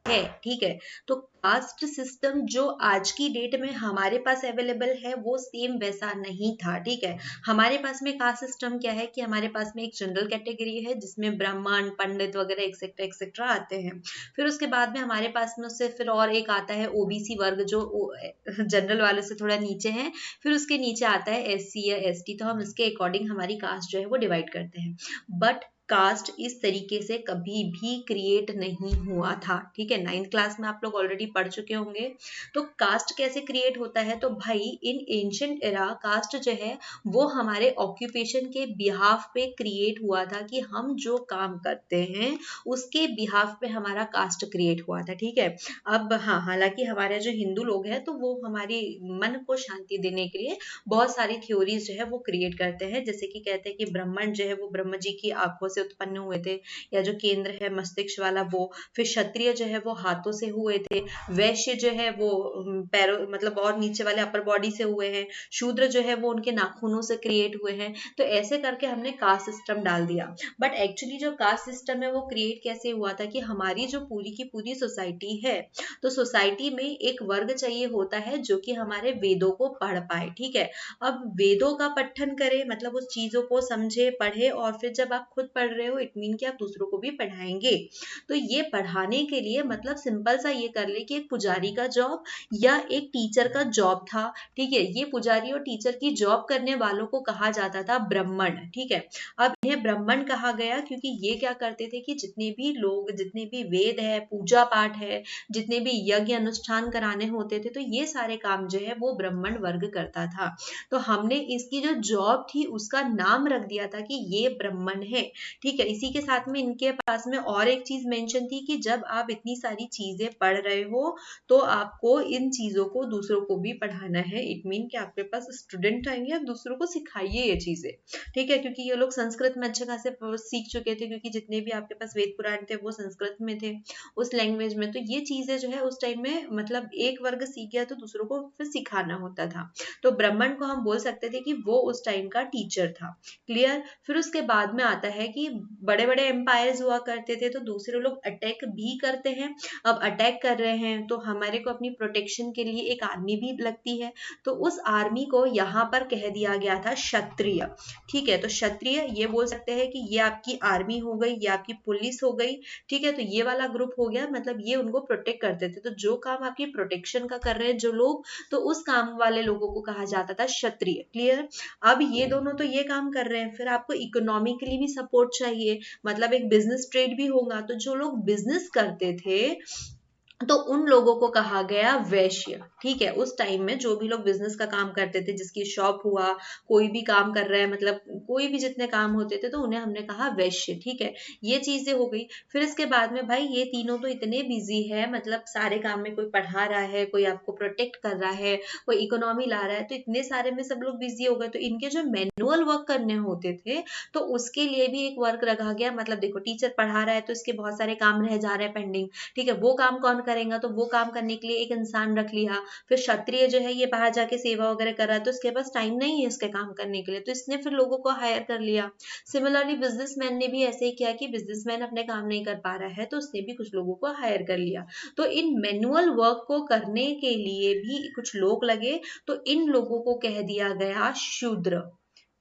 Speaker 1: है ठीक है। तो कास्ट सिस्टम जो आज की डेट में हमारे पास अवेलेबल है वो सेम वैसा नहीं था, ठीक है। हमारे पास में कास्ट सिस्टम क्या है कि हमारे पास में एक जनरल कैटेगरी है जिसमें ब्राह्मण पंडित वगैरह एक्सेट्रा एक्सेट्रा आते हैं। फिर उसके बाद में हमारे पास में उससे फिर और एक आता है ओबीसी वर्ग जो जनरल वाले से थोड़ा नीचे है। फिर उसके नीचे आता है एससी या एसटी। तो हम इसके अकॉर्डिंग हमारी कास्ट जो है वो डिवाइड करते हैं। बट कास्ट इस तरीके से कभी भी क्रिएट नहीं हुआ था, ठीक है। 9th क्लास में आप लोग ऑलरेडी पढ़ चुके होंगे। तो कास्ट कैसे क्रिएट होता है, तो भाई इन एंशिएंट एरा कास्ट जो है वो हमारे ऑक्यूपेशन के बिहाफ पे क्रिएट हुआ था कि हम जो काम करते हैं उसके बिहाफ पे हमारा कास्ट क्रिएट हुआ था, ठीक है। अब हाँ, हालांकि हमारे जो हिंदू लोग हैं तो वो हमारी मन को शांति देने के लिए बहुत सारी थ्योरीज जो है वो क्रिएट करते हैं, जैसे कि कहते हैं कि ब्राह्मण जो है वो ब्रह्म जी की आंखों से उत्पन्न हुए थे, या जो केंद्र है मस्तिष्क वाला वो। फिर क्षत्रिय जो है वो हाथों से हुए थे। वैश्य जो है वो पैरों मतलब और नीचे वाले अपर बॉडी से हुए हैं। शूद्र जो है वो उनके नाखूनों से क्रिएट हुए हैं। तो ऐसे करके हमने कास्ट सिस्टम डाल दिया। बट एक्चुअली जो कास्ट सिस्टम है वो क्रिएट कैसे हुआ था कि हमारी जो पूरी की पूरी सोसाइटी है, तो सोसाइटी में एक वर्ग चाहिए होता है जो कि हमारे वेदों को पढ़ पाए, ठीक है। अब वेदों का पठन करें मतलब उस चीजों को समझे पढ़े, और फिर जब आप खुद पढ़ रहे हो इट मीन कि आप दूसरों को भी पढ़ाएंगे। तो ये पढ़ाने के लिए मतलब सिंपल सा ये कर ले कि एक पुजारी का जॉब या एक टीचर का जॉब था, ठीक है। ये पुजारी और टीचर की जॉब करने वालों को कहा जाता था ब्राह्मण, ठीक है। अब इन्हें ब्राह्मण कहा गया क्योंकि ये क्या करते थे कि जितने भी लोग, जितने भी वेद है, पूजा पाठ है, जितने भी यज्ञ अनुष्ठान कराने होते थे, तो ये सारे काम जो है वो ब्राह्मण वर्ग करता था। तो हमने इसकी जो जॉब थी उसका नाम रख दिया था कि ये ब्राह्मण है, ठीक है। इसी के साथ में इनके पास में और एक चीज मेंशन थी कि जब आप इतनी सारी चीजें पढ़ रहे हो तो आपको इन चीजों को दूसरों को भी पढ़ाना है। इट मीन कि आपके पास स्टूडेंट आएंगे, आप दूसरों को सिखाइए ये चीजें, ठीक है। क्योंकि ये लोग संस्कृत में अच्छे खासे सीख चुके थे, क्योंकि जितने भी आपके पास वेद पुराण थे वो संस्कृत में थे, उस लैंग्वेज में। तो ये चीजें जो है उस टाइम में मतलब एक वर्ग सीख गया तो दूसरों को फिर सिखाना होता था। तो ब्राह्मण को हम बोल सकते थे कि वो उस टाइम का टीचर था, क्लियर। फिर उसके बाद में आता है कि बड़े बड़े एम्पायर्स हुआ करते थे तो दूसरे लोग अटैक भी करते हैं। अब अटैक कर रहे हैं तो हमारे को अपनी प्रोटेक्शन के लिए एक आर्मी भी लगती है। तो उस आर्मी को यहाँ पर कह दिया गया था क्षत्रिय, ठीक है। तो क्षत्रिय ये बोल सकते हैं कि ये आपकी आर्मी हो गई, ये आपकी पुलिस हो गई, ठीक है। तो ये वाला ग्रुप हो गया, मतलब ये उनको प्रोटेक्ट करते थे। तो जो काम आपकी प्रोटेक्शन का कर रहे हैं जो लोग, तो उस काम वाले लोगों को कहा जाता था क्षत्रिय, क्लियर। अब ये दोनों तो ये काम कर रहे हैं, फिर आपको इकोनॉमिकली भी सपोर्ट चाहिए, मतलब एक बिजनेस ट्रेड भी होगा। तो जो लोग बिजनेस करते थे तो उन लोगों को कहा गया वैश्य, ठीक है। उस टाइम में जो भी लोग बिजनेस का काम करते थे, जिसकी शॉप हुआ, कोई भी काम कर रहा है, मतलब कोई भी जितने काम होते थे, तो उन्हें हमने कहा वैश्य, ठीक है। ये चीजें हो गई। फिर इसके बाद में भाई ये तीनों तो इतने बिजी है, मतलब सारे काम में, कोई पढ़ा रहा है, कोई आपको प्रोटेक्ट कर रहा है, कोई इकोनॉमी ला रहा है, तो इतने सारे में सब लोग बिजी हो गए। तो इनके जो मैनुअल वर्क करने होते थे तो उसके लिए भी एक वर्क रखा गया। मतलब देखो टीचर पढ़ा रहा है तो इसके बहुत सारे काम रह जा रहे हैं पेंडिंग, ठीक है। वो काम कौन करेगा, तो वो काम करने के लिए एक इंसान रख लिया। फिर क्षत्रिय जो है ये बाहर जाके सेवा वगैरह कर रहा है तो इसके पास टाइम नहीं है इसके काम करने के लिए, तो इसने फिर लोगों को हायर कर लिया। सिमिलरली बिजनेसमैन ने भी ऐसे ही किया कि बिजनेसमैन अपने काम नहीं कर पा रहा है तो उसने भी कुछ लोगों को हायर कर लिया। तो इन मैनुअल वर्क को करने के लिए भी कुछ लोग लगे, तो इन लोगों को कह दिया गया शूद्र,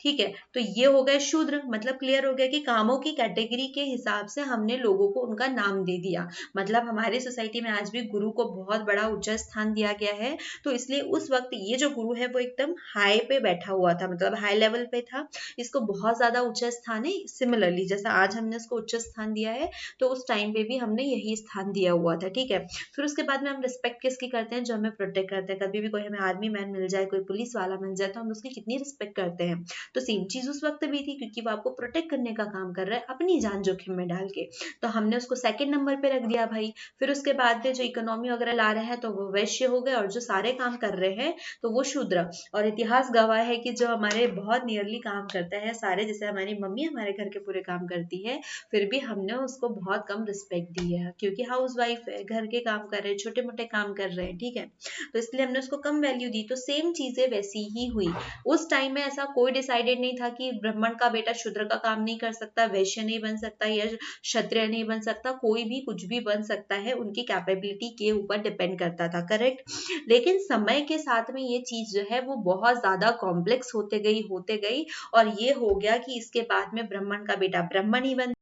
Speaker 1: ठीक है। तो ये हो गए शूद्र, मतलब क्लियर हो गया कि कामों की कैटेगरी के हिसाब से हमने लोगों को उनका नाम दे दिया। मतलब हमारी सोसाइटी में आज भी गुरु को बहुत बड़ा उच्च स्थान दिया गया है। तो इसलिए उस वक्त ये जो गुरु है वो एकदम हाई पे बैठा हुआ था, मतलब हाई लेवल पे था, इसको बहुत ज्यादा उच्च स्थान है। सिमिलरली जैसा आज हमने इसको उच्च स्थान दिया है, तो उस टाइम पे भी हमने यही स्थान दिया हुआ था, ठीक है। फिर उसके बाद में हम रिस्पेक्ट किसकी करते हैं, जो हमें प्रोटेक्ट करते हैं। कभी भी कोई हमें आर्मी मैन मिल जाए, कोई पुलिस वाला मिल जाए, तो हम उसकी कितनी रिस्पेक्ट करते हैं। तो सेम चीज उस वक्त भी थी, क्योंकि वो आपको प्रोटेक्ट करने का काम कर रहा है अपनी जान जोखिम में डाल के, तो हमने उसको सेकंड नंबर पे रख दिया भाई। फिर उसके बाद में जो इकोनॉमी वगैरह ला रहे हैं तो वो वैश्य हो गए, और जो सारे काम कर रहे हैं तो वो शूद्र। और इतिहास गवाह है कि जो हमारे बहुत नियरली काम करता है सारे, जैसे हमारी मम्मी हमारे घर के पूरे काम करती है, फिर भी हमने उसको बहुत कम रिस्पेक्ट दी है, क्योंकि हाउस वाइफ है, घर के काम कर रहे हैं, छोटे मोटे काम कर रहे हैं, ठीक है, तो इसलिए हमने उसको कम वैल्यू दी। तो सेम चीजें वैसी ही हुई। उस टाइम में ऐसा कोई डिसाइडेड नहीं था कि ब्राह्मण का बेटा शूद्र का काम नहीं कर सकता, वैश्य नहीं बन सकता, या क्षत्रिय नहीं बन सकता, कोई भी कुछ भी बन सकता है, उनकी कैपेबिलिटी के ऊपर डिपेंड करता था, करेक्ट। लेकिन समय के साथ में ये चीज जो है वो बहुत ज्यादा कॉम्प्लेक्स होते गई, और ये हो गया कि इसके बाद में ब्राह्मण का बेटा ब्राह्मण ही बन,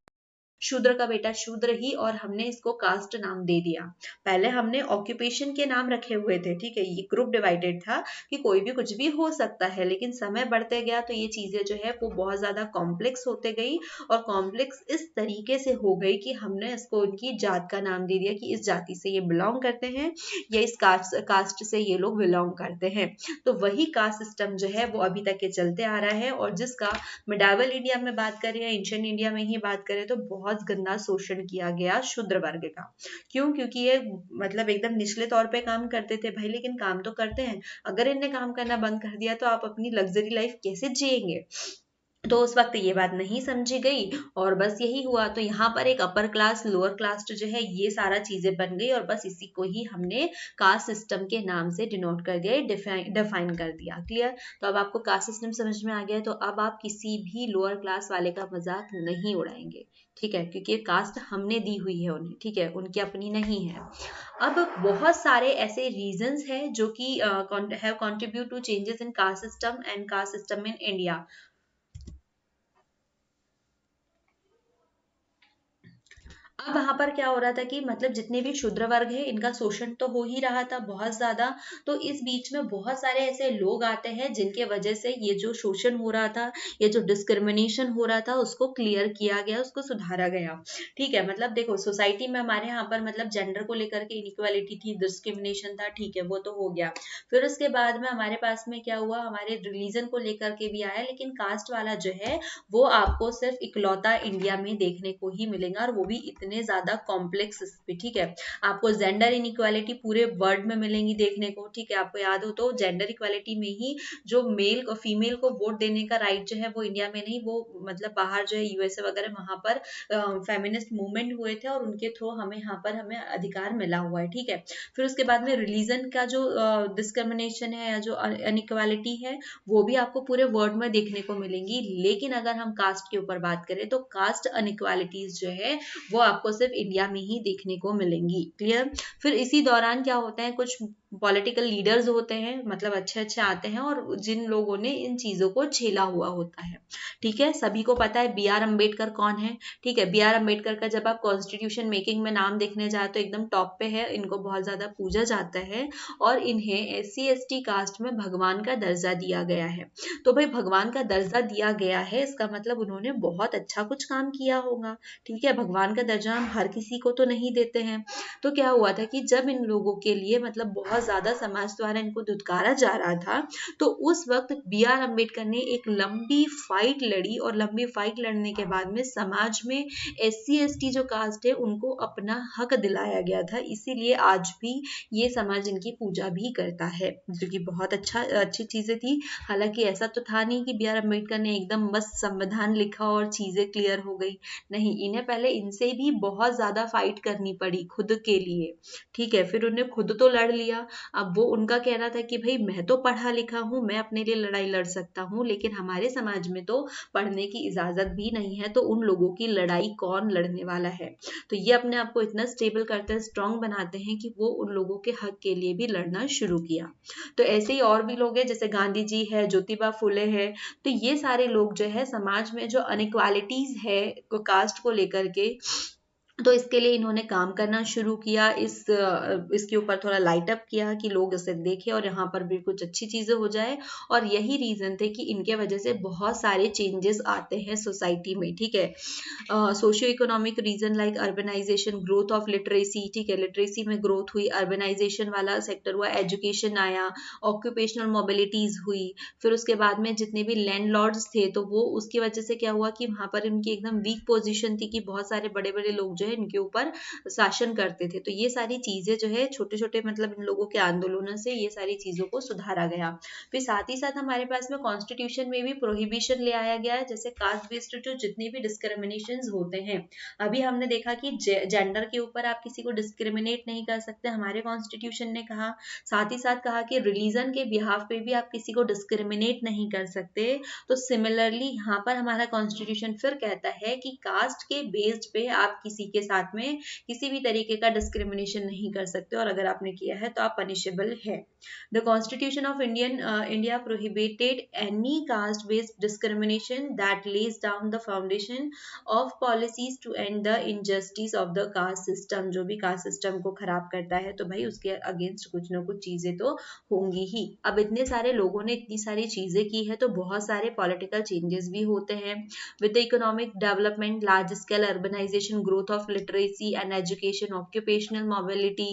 Speaker 1: शूद्र का बेटा शूद्र ही, और हमने इसको कास्ट नाम दे दिया। पहले हमने ऑक्यूपेशन के नाम रखे हुए थे, ठीक है, ये ग्रुप डिवाइडेड था कि कोई भी कुछ भी हो सकता है, लेकिन समय बढ़ते गया तो ये चीजें जो है वो बहुत ज्यादा कॉम्प्लेक्स होते गई, और कॉम्प्लेक्स इस तरीके से हो गई कि हमने इसको उनकी जात का नाम दे दिया कि इस जाति से ये बिलोंग करते हैं, या इस कास्ट से ये लोग बिलोंग करते हैं। तो वही कास्ट सिस्टम जो है वो अभी तक के चलते आ रहा है, और जिसका मिडावल इंडिया में बात करें या एंशिएंट इंडिया में ही बात करें तो बहुत गंदा शोषण किया गया शूद्र वर्ग का। क्यों? क्योंकि ये मतलब एकदम निचले तौर पे काम करते थे भाई, लेकिन काम तो करते हैं, अगर इनने काम करना बंद कर दिया तो आप अपनी लग्जरी लाइफ कैसे जिएंगे? तो उस वक्त ये बात नहीं समझी गई, और बस यही हुआ। तो यहाँ पर एक अपर क्लास लोअर क्लास जो है ये सारा चीजें बन गई, और बस इसी को ही हमने कास्ट सिस्टम के नाम से डिनोट कर दिया, डिफाइन कर दिया। क्लियर? तो अब आपको कास्ट सिस्टम समझ में आ गया, तो अब आप किसी भी लोअर क्लास वाले का मजाक नहीं उड़ाएंगे, ठीक है, क्योंकि ये कास्ट हमने दी हुई है उन्हें, ठीक है, उनकी अपनी नहीं है। अब बहुत सारे ऐसे रीजंस हैं जो कि have contribute to changes in caste system and caste system in India. अब वहां पर क्या हो रहा था कि मतलब जितने भी शूद्र वर्ग है इनका शोषण तो हो ही रहा था बहुत ज्यादा, तो इस बीच में बहुत सारे ऐसे लोग आते हैं जिनके वजह से ये जो शोषण हो रहा था, ये जो डिस्क्रिमिनेशन हो रहा था, उसको क्लियर किया गया, उसको सुधारा गया, ठीक है। मतलब देखो सोसाइटी में हमारे यहाँ पर मतलब जेंडर को लेकर के इनइक्वालिटी थी, डिस्क्रिमिनेशन था, ठीक है, वो तो हो गया। फिर उसके बाद में हमारे पास में क्या हुआ, हमारे रिलीजन को लेकर के भी आया, लेकिन कास्ट वाला जो है वो आपको सिर्फ इकलौता इंडिया में देखने को ही मिलेगा, और वो भी इतने ज्यादा कॉम्प्लेक्स पे, ठीक है। आपको जेंडर इनइक्वालिटी पूरे वर्ल्ड में मिलेंगी देखने को, ठीक है। आपको याद हो तो जेंडर इक्वालिटी में ही जो मेल को फीमेल को वोट देने का राइट जो है वो इंडिया में नहीं, वो मतलब बाहर जो है यूएसए वगैरह वहां पर फेमिनिस्ट मूवमेंट हुए थे, और उनके थ्रू हमें यहाँ पर हमें अधिकार मिला हुआ है, ठीक है। फिर उसके बाद में रिलीजन का जो डिस्क्रिमिनेशन है या जो अनइक्वालिटी है वो भी आपको पूरे वर्ल्ड में देखने को मिलेंगी, लेकिन अगर हम कास्ट के ऊपर बात करें तो कास्ट अनइक्वालिटीज जो है वो आपको सिर्फ इंडिया में ही देखने को मिलेंगी। क्लियर? फिर इसी दौरान क्या होता है, कुछ पॉलिटिकल लीडर्स होते हैं, मतलब अच्छे अच्छे आते हैं, और जिन लोगों ने इन चीजों को झेला हुआ होता है, ठीक है। सभी को पता है बी आर अम्बेडकर कौन है, ठीक है। बी आर अम्बेडकर का जब आप कॉन्स्टिट्यूशन मेकिंग में नाम देखने जाए तो एकदम टॉप पे है, इनको बहुत ज्यादा पूजा जाता है, और इन्हें SC ST कास्ट में भगवान का दर्जा दिया गया है। तो भाई भगवान का दर्जा दिया गया है, इसका मतलब उन्होंने बहुत अच्छा कुछ काम किया होगा, ठीक है। भगवान का दर्जा हम हर किसी को तो नहीं देते हैं। तो क्या हुआ था कि जब इन लोगों के लिए मतलब बहुत ज्यादा समाज द्वारा इनको धुतकारा जा रहा था, तो उस वक्त बी आर अम्बेडकर ने एक लंबी फाइट लड़ी, और लंबी फाइट लड़ने के बाद में समाज में SC ST जो कास्ट है उनको अपना हक दिलाया गया था। इसीलिए आज भी ये समाज इनकी पूजा भी करता है, जो कि बहुत अच्छी चीजें थी। हालांकि ऐसा तो था नहीं कि बी आर अम्बेडकर ने एकदम बस संविधान लिखा और चीजें क्लियर हो गई, नहीं, इन्हें पहले इनसे भी बहुत ज्यादा फाइट करनी पड़ी खुद के लिए, ठीक है। फिर उन्हें खुद तो लड़ लिया। अब वो उनका कहना था कि भाई मैं तो पढ़ा लिखा हूँ, मैं अपने लिए लड़ाई लड़ सकता हूँ, लेकिन हमारे समाज में तो पढ़ने की इजाजत भी नहीं है, तो उन लोगों की लड़ाई कौन लड़ने वाला है। तो ये अपने आप को इतना स्टेबल करते हैं, स्ट्रांग बनाते हैं कि वो उन लोगों के हक के लिए भी लड़ना शुरू किया। तो ऐसे ही और भी लोग हैं, जैसे गांधी जी है, ज्योतिबा फुले है। तो ये सारे लोग जो है समाज में जो अनइक्वालिटीज है कास्ट को लेकर के तो इसके लिए इन्होंने काम करना शुरू किया, इसके ऊपर थोड़ा लाइट अप किया कि लोग इसे देखें और यहाँ पर भी कुछ अच्छी चीज़ें हो जाए। और यही रीज़न थे कि इनके वजह से बहुत सारे चेंजेस आते हैं सोसाइटी में, ठीक है। Socio economic reason like urbanisation, growth of literacy, ठीक है, लिटरेसी में ग्रोथ हुई, अर्बनाइजेशन वाला सेक्टर हुआ, एजुकेशन आया, ऑक्यूपेशनल मोबिलिटीज हुई। फिर उसके बाद में जितने भी लैंडलॉर्ड्स थे तो वो उसकी वजह से क्या हुआ कि वहाँ पर इनकी एकदम वीक पोजीशन थी कि बहुत सारे बड़े बड़े लोग जो है इनके ऊपर शासन करते थे। तो ये सारी चीजें जो है छोटे छोटे मतलब इन लोगों के आंदोलनों से ये सारी चीजों को सुधारा गया। फिर साथ ही साथ हमारे पास में कॉन्स्टिट्यूशन में भी प्रोहिबिशन ले आया गया है, जैसे कास्ट बेस्ड जो जितनी भी डिस्क्रिमिनेशन होते हैं। अभी हमने देखा कि जेंडर के ऊपर आप किसी को डिस्क्रिमिनेट नहीं कर सकते, हमारे कॉन्स्टिट्यूशन ने कहा। साथ ही साथ कहा कि रिलीजन के बिहाफ पे भी आप किसी को डिस्क्रिमिनेट नहीं कर सकते। तो सिमिलरली यहाँ पर हमारा कॉन्स्टिट्यूशन फिर कहता है कि कास्ट के बेस्ड पे आप किसी के साथ में किसी भी तरीके का डिस्क्रिमिनेशन नहीं कर सकते, और अगर आपने किया है तो आप पनिशेबल है। The constitution of India prohibited any caste based discrimination that lays down the foundation of policies to end the injustice of the caste system. जो भी कास्ट सिस्टम को खराब करता है तो भाई उसके अगेंस्ट कुछ ना कुछ चीजें तो होंगी ही। अब इतने सारे लोगों ने इतनी सारी चीजें की है तो बहुत सारे पॉलिटिकल चेंजेस भी होते हैं। With the economic development, large scale urbanisation, growth of literacy and education, occupational mobility,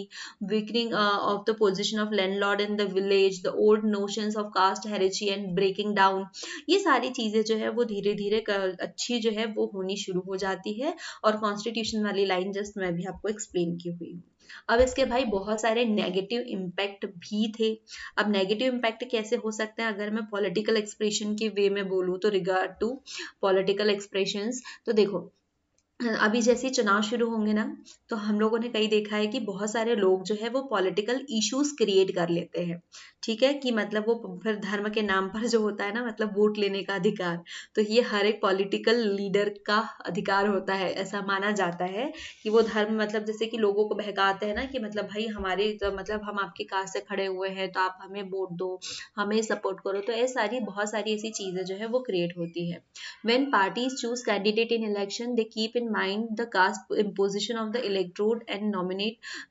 Speaker 1: weakening of the position of landlord in the village, the old notions of caste hierarchy and breaking down, ये सारी चीजें जो है वो धीरे धीरे अच्छी जो है वो होनी शुरू हो जाती है। और कॉन्स्टिट्यूशन वाली लाइन जस्ट मैं भी आपको एक्सप्लेन की हुई हूँ। अब इसके भाई बहुत सारे नेगेटिव इम्पैक्ट भी थे। अब नेगेटिव इम्पैक्ट कैसे हो सकते हैं अगर मैं पॉलिटिकल एक्सप्रेशन के वे में बोलूँ तो, रिगार्ड टू पॉलिटिकल एक्सप्रेशंस, तो देखो अभी जैसे चुनाव शुरू होंगे ना, तो हम लोगों ने कई देखा है कि बहुत सारे लोग जो है वो पॉलिटिकल इश्यूज क्रिएट कर लेते हैं, ठीक है, कि मतलब वो फिर धर्म के नाम पर जो होता है ना, मतलब वोट लेने का अधिकार, तो ये हर एक पॉलिटिकल लीडर का अधिकार होता है। ऐसा माना जाता है कि वो धर्म मतलब जैसे कि लोगों को बहकाते हैं ना कि मतलब भाई हमारे तो मतलब हम आपके काज से खड़े हुए हैं तो आप हमें वोट दो, हमें सपोर्ट करो। तो ये सारी बहुत सारी ऐसी चीजें जो है वो क्रिएट होती है। When parties choose candidate in election, they keep in mind the caste imposition of the electorate and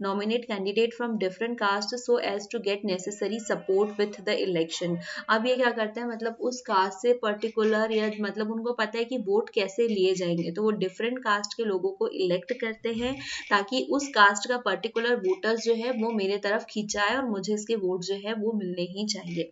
Speaker 1: nominate candidate from different castes so as to get necessary support with the election. अब ये क्या करते हैं, मतलब उस cast से particular या मतलब उनको पता है कि वोट कैसे लिए जाएंगे, तो वो डिफरेंट कास्ट के लोगों को इलेक्ट करते हैं ताकि उस कास्ट का पर्टिकुलर वोटर्स जो है वो मेरे तरफ खिंचाए और मुझे इसके वोट जो है वो मिलने ही चाहिए।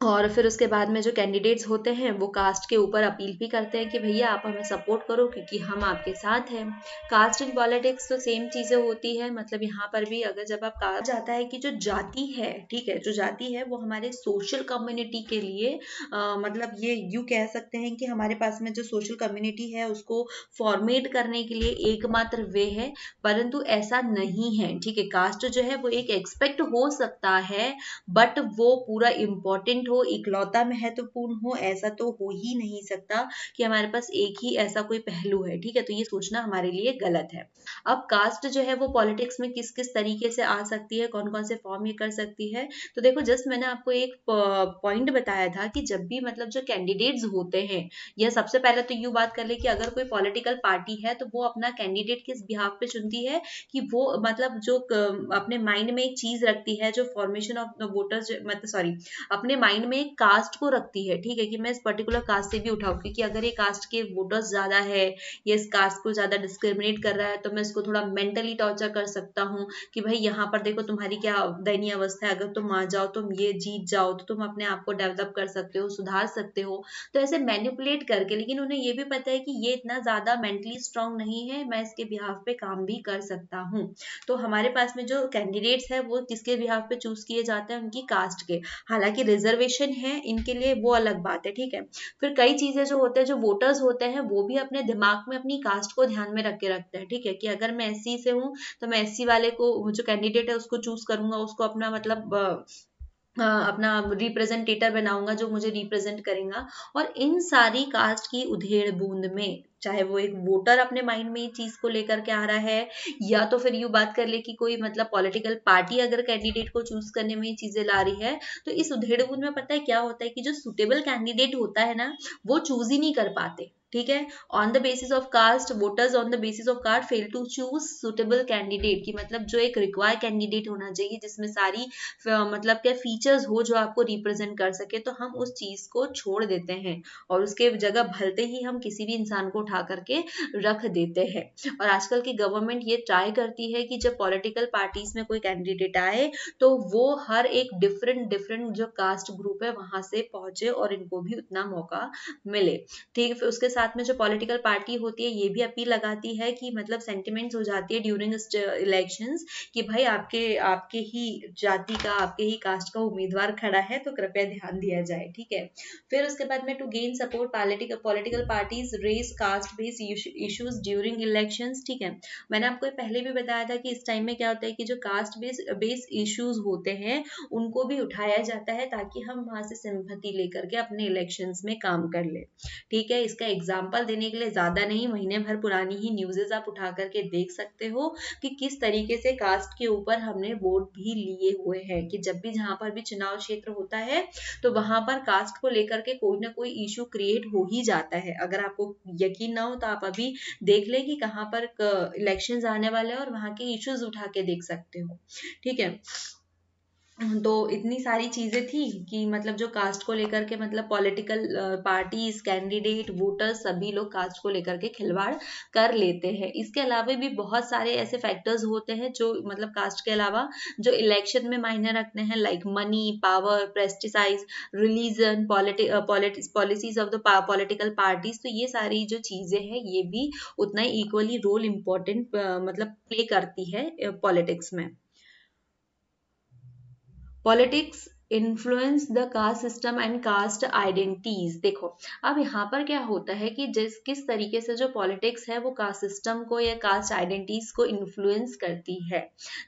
Speaker 1: और फिर उसके बाद में जो कैंडिडेट्स होते हैं वो कास्ट के ऊपर अपील भी करते हैं कि भैया आप हमें सपोर्ट करो क्योंकि हम आपके साथ हैं। कास्ट इन पॉलिटिक्स तो सेम चीजें होती है, मतलब यहाँ पर भी अगर जब आप कहा जाता है कि जो जाति है, ठीक है, जो जाति है वो हमारे सोशल कम्युनिटी के लिए मतलब ये यूँ कह सकते हैं कि हमारे पास में जो सोशल कम्युनिटी है उसको फॉर्मेट करने के लिए एकमात्र वे है, परंतु ऐसा नहीं है, ठीक है। कास्ट जो है वो एक एक्सपेक्ट हो सकता है बट वो पूरा इम्पोर्टेंट हो, इकलौता महत्वपूर्ण हो, ऐसा तो हो ही नहीं सकता कि हमारे पास एक ही ऐसा कोई पहलू है, ठीक है। तो ये सोचना हमारे लिए गलत है। अब कास्ट जो है वो पॉलिटिक्स में किस किस तरीके से आ सकती है, कौन कौन से फॉर्म ये कर सकती है, तो देखो जस्ट मैंने आपको एक पॉइंट बताया था कि जब भी मतलब जो कैंडिडेट्स होते हैं, या सबसे पहले तो यूँ बात कर ले कि अगर कोई पॉलिटिकल पार्टी है तो वो अपना कैंडिडेट किस बिहाफ पे चुनती है कि वो मतलब जो अपने माइंड में एक चीज रखती है, जो फॉर्मेशन ऑफ वोटर्स मतलब सॉरी अपने माइंड में एक कास्ट को रखती है, ठीक है, कि मैं इस पर्टिकुलर कास्ट से भी उठाऊं क्योंकि अगर ये कास्ट के वोटर्स ज्यादा है, ये इस कास्ट को ज्यादा डिस्क्रिमिनेट कर रहा है, तो मैं इसको थोड़ा मेंटली टॉर्चर कर सकता हूँ कि भाई यहाँ पर देखो तुम्हारी क्या दयनीय अवस्था है, अगर तुम आ जाओ, तुम ये जीत जाओ तो तुम अपने आप को डेवलप कर सकते हो, सुधार सकते हो। तो ऐसे मैनिपुलेट करके, लेकिन उन्हें ये भी पता है कि ये इतना ज्यादा मेंटली स्ट्रांग नहीं है, मैं इसके बिहाफ पे काम भी कर सकता हूँ। तो हमारे पास में जो कैंडिडेट्स है वो किसके बिहाफ पे चूज किए जाते हैं, उनकी कास्ट के। हालांकि रिजर्वेशन है इनके लिए वो अलग बात है, ठीक है। फिर कई चीजें जो होते हैं, जो वोटर्स होते हैं वो भी अपने दिमाग में अपनी कास्ट को ध्यान में रख के रखते हैं, ठीक है, कि अगर मैं एससी से हूँ तो मैं एससी वाले को जो कैंडिडेट है उसको चूज करूंगा, उसको अपना मतलब अपना रिप्रेजेंटेटर बनाऊंगा जो मुझे रिप्रेजेंट करेगा। और इन सारी कास्ट की उधेड़ बूंद में चाहे वो एक वोटर अपने माइंड में ये चीज को लेकर के आ रहा है, या तो फिर यूं बात कर ले कि कोई मतलब पॉलिटिकल पार्टी अगर कैंडिडेट को चूज करने में ये चीजें ला रही है, तो इस उधेड़-बुन में पता है क्या होता है कि जो सुटेबल कैंडिडेट होता है ना, वो चूज ही नहीं कर पाते। ठीक है, on the basis of caste, voters on the basis of caste fail to choose suitable candidate, की मतलब जो एक रिक्वायर्ड कैंडिडेट होना चाहिए जिसमें सारी मतलब क्या फीचर्स हो जो आपको रिप्रेजेंट कर सके, तो हम उस चीज को छोड़ देते हैं और उसके जगह भलते ही हम किसी भी इंसान को उठा करके रख देते हैं। और आजकल की गवर्नमेंट ये ट्राई करती है कि जब पॉलिटिकल पार्टीज में कोई कैंडिडेट आए तो वो हर एक डिफरेंट डिफरेंट जो कास्ट ग्रुप है वहां से पहुंचे और इनको भी उतना मौका मिले। ठीक है, फिर उसके साथ में जो पॉलिटिकल पार्टी होती है ये भी अपील लगाती है कि मतलब सेंटिमेंट्स हो जाती है ड्यूरिंग इलेक्शंस कि भाई आपके आपके ही जाति का, आपके ही कास्ट का उम्मीदवार खड़ा है तो कृपया ध्यान दिया जाए। ठीक है, फिर उसके बाद में to gain support political parties raise caste based issues during elections. ठीक है, मैंने आपको पहले भी बताया था कि इस टाइम में क्या होता है कि जो कास्ट बेस्ड इश्यूज होते हैं उनको भी उठाया जाता है ताकि हम वहां से सिंपैथी लेकर के अपने इलेक्शंस में काम कर ले। ठीक है, इसका एग्जाम्पल देने के लिए ज्यादा नहीं, महीने भर पुरानी ही न्यूज़ेस आप उठा करके देख सकते हो कि किस तरीके से कास्ट के ऊपर हमने वोट भी लिए हुए हैं, कि जब भी जहां पर भी चुनाव क्षेत्र होता है तो वहां पर कास्ट को लेकर के कोई ना कोई इशू क्रिएट हो ही जाता है। अगर आपको यकीन ना हो तो आप अभी देख ले कि कहां पर इलेक्शंस आने वाले हैं और वहां के इश्यूज उठा के देख सकते हो। ठीक है, तो इतनी सारी चीजें थी कि मतलब जो कास्ट को लेकर के मतलब पॉलिटिकल पार्टीज, कैंडिडेट, वोटर्स सभी लोग कास्ट को लेकर के खिलवाड़ कर लेते हैं। इसके अलावा भी बहुत सारे ऐसे फैक्टर्स होते हैं जो मतलब कास्ट के अलावा जो इलेक्शन में मायने रखते हैं, like money, power, prestigious, religion, policies of the political parties. तो ये सारी जो चीजें हैं ये भी उतना ही इक्वली रोल इम्पोर्टेंट मतलब प्ले करती है पॉलिटिक्स में। Politics influence the caste system and caste identities. देखो अब यहाँ पर क्या होता है कि जिस किस तरीके से जो पॉलिटिक्स है वो कास्ट सिस्टम को या कास्ट आइडेंटिटीज को इन्फ्लुएंस करती है।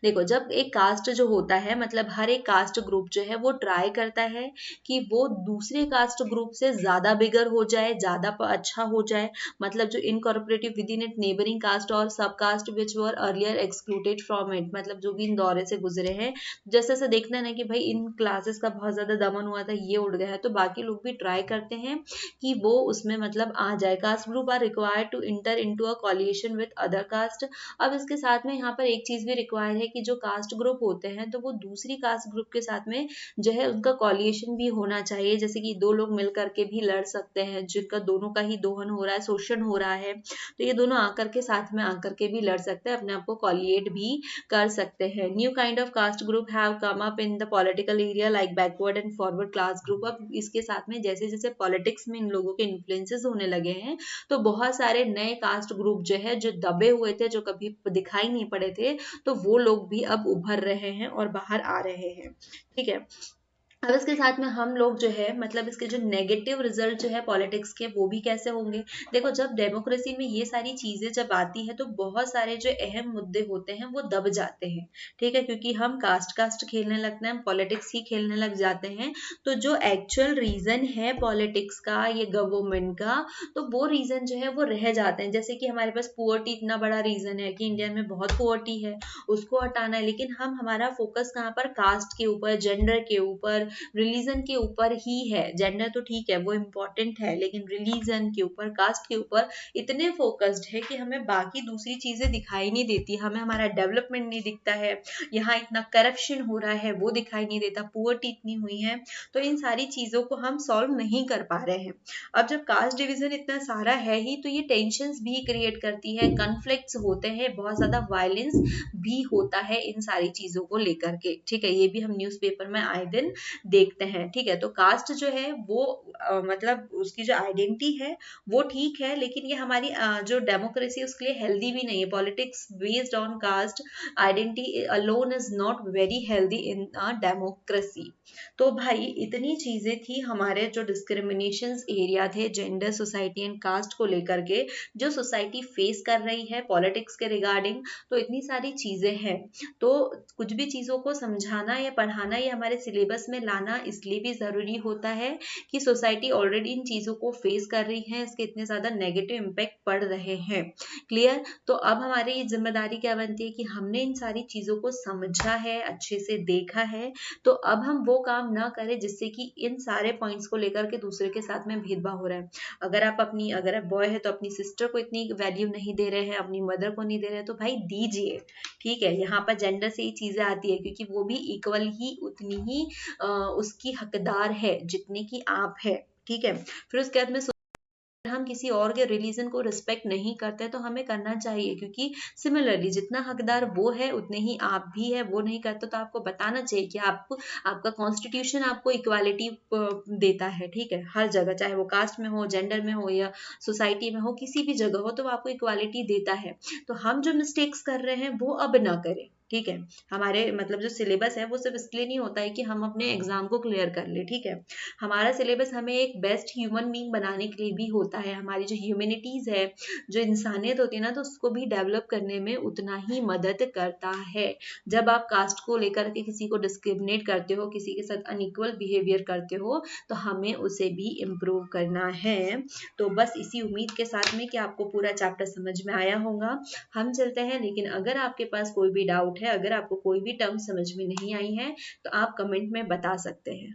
Speaker 1: देखो जब एक कास्ट जो होता है मतलब हर एक कास्ट ग्रुप जो है वो ट्राई करता है कि वो दूसरे कास्ट ग्रुप से ज्यादा बिगर हो जाए, ज्यादा अच्छा हो जाए, मतलब जो incorporative within it neighbouring caste और sub caste which were earlier excluded from it, मतलब जो भी इन दौरे से गुजरे हैं, जैसे जैसे देखना है ना कि भाई इन क्लासेस का बहुत ज्यादा दमन हुआ था, ये उड़ गया है, तो बाकी लोग भी ट्राई करते हैं कि वो उसमें मतलब आ जाए। Caste group are required to enter into a coalition with other caste. अब इसके साथ में यहाँ पर एक चीज भी रिक्वायर्ड है कि जो कास्ट ग्रुप होते हैं तो वो दूसरी कास्ट ग्रुप के साथ में जो है उनका कोलिशन भी होना चाहिए, जैसे कि दो लोग मिल करके भी लड़ सकते हैं जिनका दोनों का ही दोहन हो रहा है, शोषण हो रहा है, तो ये दोनों आकर के साथ में आकर के भी लड़ सकते हैं, अपने आप को कोलिएट भी कर सकते हैं। New kind of caste group have come up in the political area like backward and forward class group. अब इसके साथ में जैसे जैसे पॉलिटिक्स में इन लोगों के इन्फ्लुएंसेस होने लगे हैं तो बहुत सारे नए कास्ट ग्रुप जो है जो दबे हुए थे, जो कभी दिखाई नहीं पड़े थे, तो वो लोग भी अब उभर रहे हैं और बाहर आ रहे हैं। ठीक है, अब इसके साथ में हम लोग जो है मतलब इसके जो नेगेटिव रिजल्ट जो है पॉलिटिक्स के वो भी कैसे होंगे। देखो जब डेमोक्रेसी में ये सारी चीजें जब आती है तो बहुत सारे जो अहम मुद्दे होते हैं वो दब जाते हैं। ठीक है, क्योंकि हम कास्ट कास्ट खेलने लगते हैं, हम पॉलिटिक्स ही खेलने लग जाते हैं, तो जो एक्चुअल रीजन है पॉलिटिक्स का, ये गवर्नमेंट का, तो वो रीजन जो है वो रह जाते हैं। जैसे कि हमारे पास पुअर्टी इतना बड़ा रीजन है कि इंडिया में बहुत पुअर्टी है, उसको हटाना है, लेकिन हम हमारा फोकस कहाँ पर, कास्ट के ऊपर, जेंडर के ऊपर, रिलीजन के ऊपर ही है। जेंडर तो ठीक है वो इम्पोर्टेंट है, लेकिन रिलीजन के ऊपर, कास्ट के ऊपर इतने फोकस्ड है कि हमें बाकी दूसरी चीजें दिखाई नहीं देती, हमें हमारा डेवलपमेंट नहीं दिखता है, यहाँ इतना करप्शन हो रहा है वो दिखाई नहीं देता, पुअर्टी इतनी हुई है, तो इन सारी चीजों को हम सॉल्व नहीं कर पा रहे हैं। अब जब कास्ट डिवीजन इतना सारा है ही तो ये टेंशंस भी क्रिएट करती है, कॉन्फ्लिक्ट्स होते हैं, बहुत ज्यादा वायलेंस भी होता है इन सारी चीजों को लेकर के। ठीक है, ये भी हम न्यूज़पेपर में आए दिन देखते हैं। ठीक है, तो कास्ट जो है वो मतलब उसकी जो आइडेंटिटी है वो ठीक है, लेकिन ये हमारी जो डेमोक्रेसी है उसके लिए हेल्दी भी नहीं है। Politics based on caste identity alone is not very healthy in a democracy. तो भाई इतनी चीजें थी हमारे जो डिस्क्रिमिनेशन एरिया थे जेंडर, सोसाइटी एंड कास्ट को लेकर के, जो सोसाइटी फेस कर रही है पॉलिटिक्स के रिगार्डिंग, तो इतनी सारी चीजें हैं, तो कुछ भी चीजों को समझाना या पढ़ाना ये हमारे सिलेबस में लाना इसलिए भी ज़रूरी होता है कि सोसाइटी ऑलरेडी इन चीज़ों को फेस कर रही है, इसके इतने ज़्यादा नेगेटिव इम्पैक्ट पड़ रहे हैं। क्लियर? तो अब हमारी जिम्मेदारी क्या बनती है कि हमने इन सारी चीज़ों को समझा है, अच्छे से देखा है, तो अब हम वो काम ना करें जिससे कि इन सारे पॉइंट्स को लेकर के दूसरे के साथ में भेदभाव हो रहा है। अगर आप बॉय है तो अपनी सिस्टर को इतनी वैल्यू नहीं दे रहे हैं, अपनी मदर को नहीं दे रहे हैं, तो भाई दीजिए। ठीक है, यहाँ पर जेंडर से ही चीजें आती है, क्योंकि वो भी इक्वल ही उतनी ही उसकी हकदार है जितनी की आप है। ठीक है, फिर उसके बाद में हम किसी और के रिलीजन को रिस्पेक्ट नहीं करते तो हमें करना चाहिए, क्योंकि सिमिलरली जितना हकदार वो है उतने ही आप भी है। वो नहीं करते तो आपको बताना चाहिए कि आपको आपका कॉन्स्टिट्यूशन आपको इक्वालिटी देता है। ठीक है, हर जगह, चाहे वो कास्ट में हो, जेंडर में हो, या सोसाइटी में हो, किसी भी जगह हो, तो वो आपको इक्वालिटी देता है। तो हम जो मिस्टेक्स कर रहे हैं वो अब ना करें। ठीक है, हमारे मतलब जो सिलेबस है वो सिर्फ इसलिए नहीं होता है कि हम अपने एग्जाम को क्लियर कर ले। ठीक है, हमारा सिलेबस हमें एक बेस्ट ह्यूमन बीइंग बनाने के लिए भी होता है। हमारी जो ह्यूमैनिटीज है, जो इंसानियत होती है ना, तो उसको भी डेवलप करने में उतना ही मदद करता है। जब आप कास्ट को लेकर के किसी को डिस्क्रिमिनेट करते हो, किसी के साथ अनइक्वल बिहेवियर करते हो, तो हमें उसे भी इम्प्रूव करना है। तो बस इसी उम्मीद के साथ में कि आपको पूरा चैप्टर समझ में आया होगा, हम चलते हैं। लेकिन अगर आपके पास कोई भी डाउट है, अगर आपको कोई भी टर्म समझ में नहीं आई है, तो आप कमेंट में बता सकते हैं।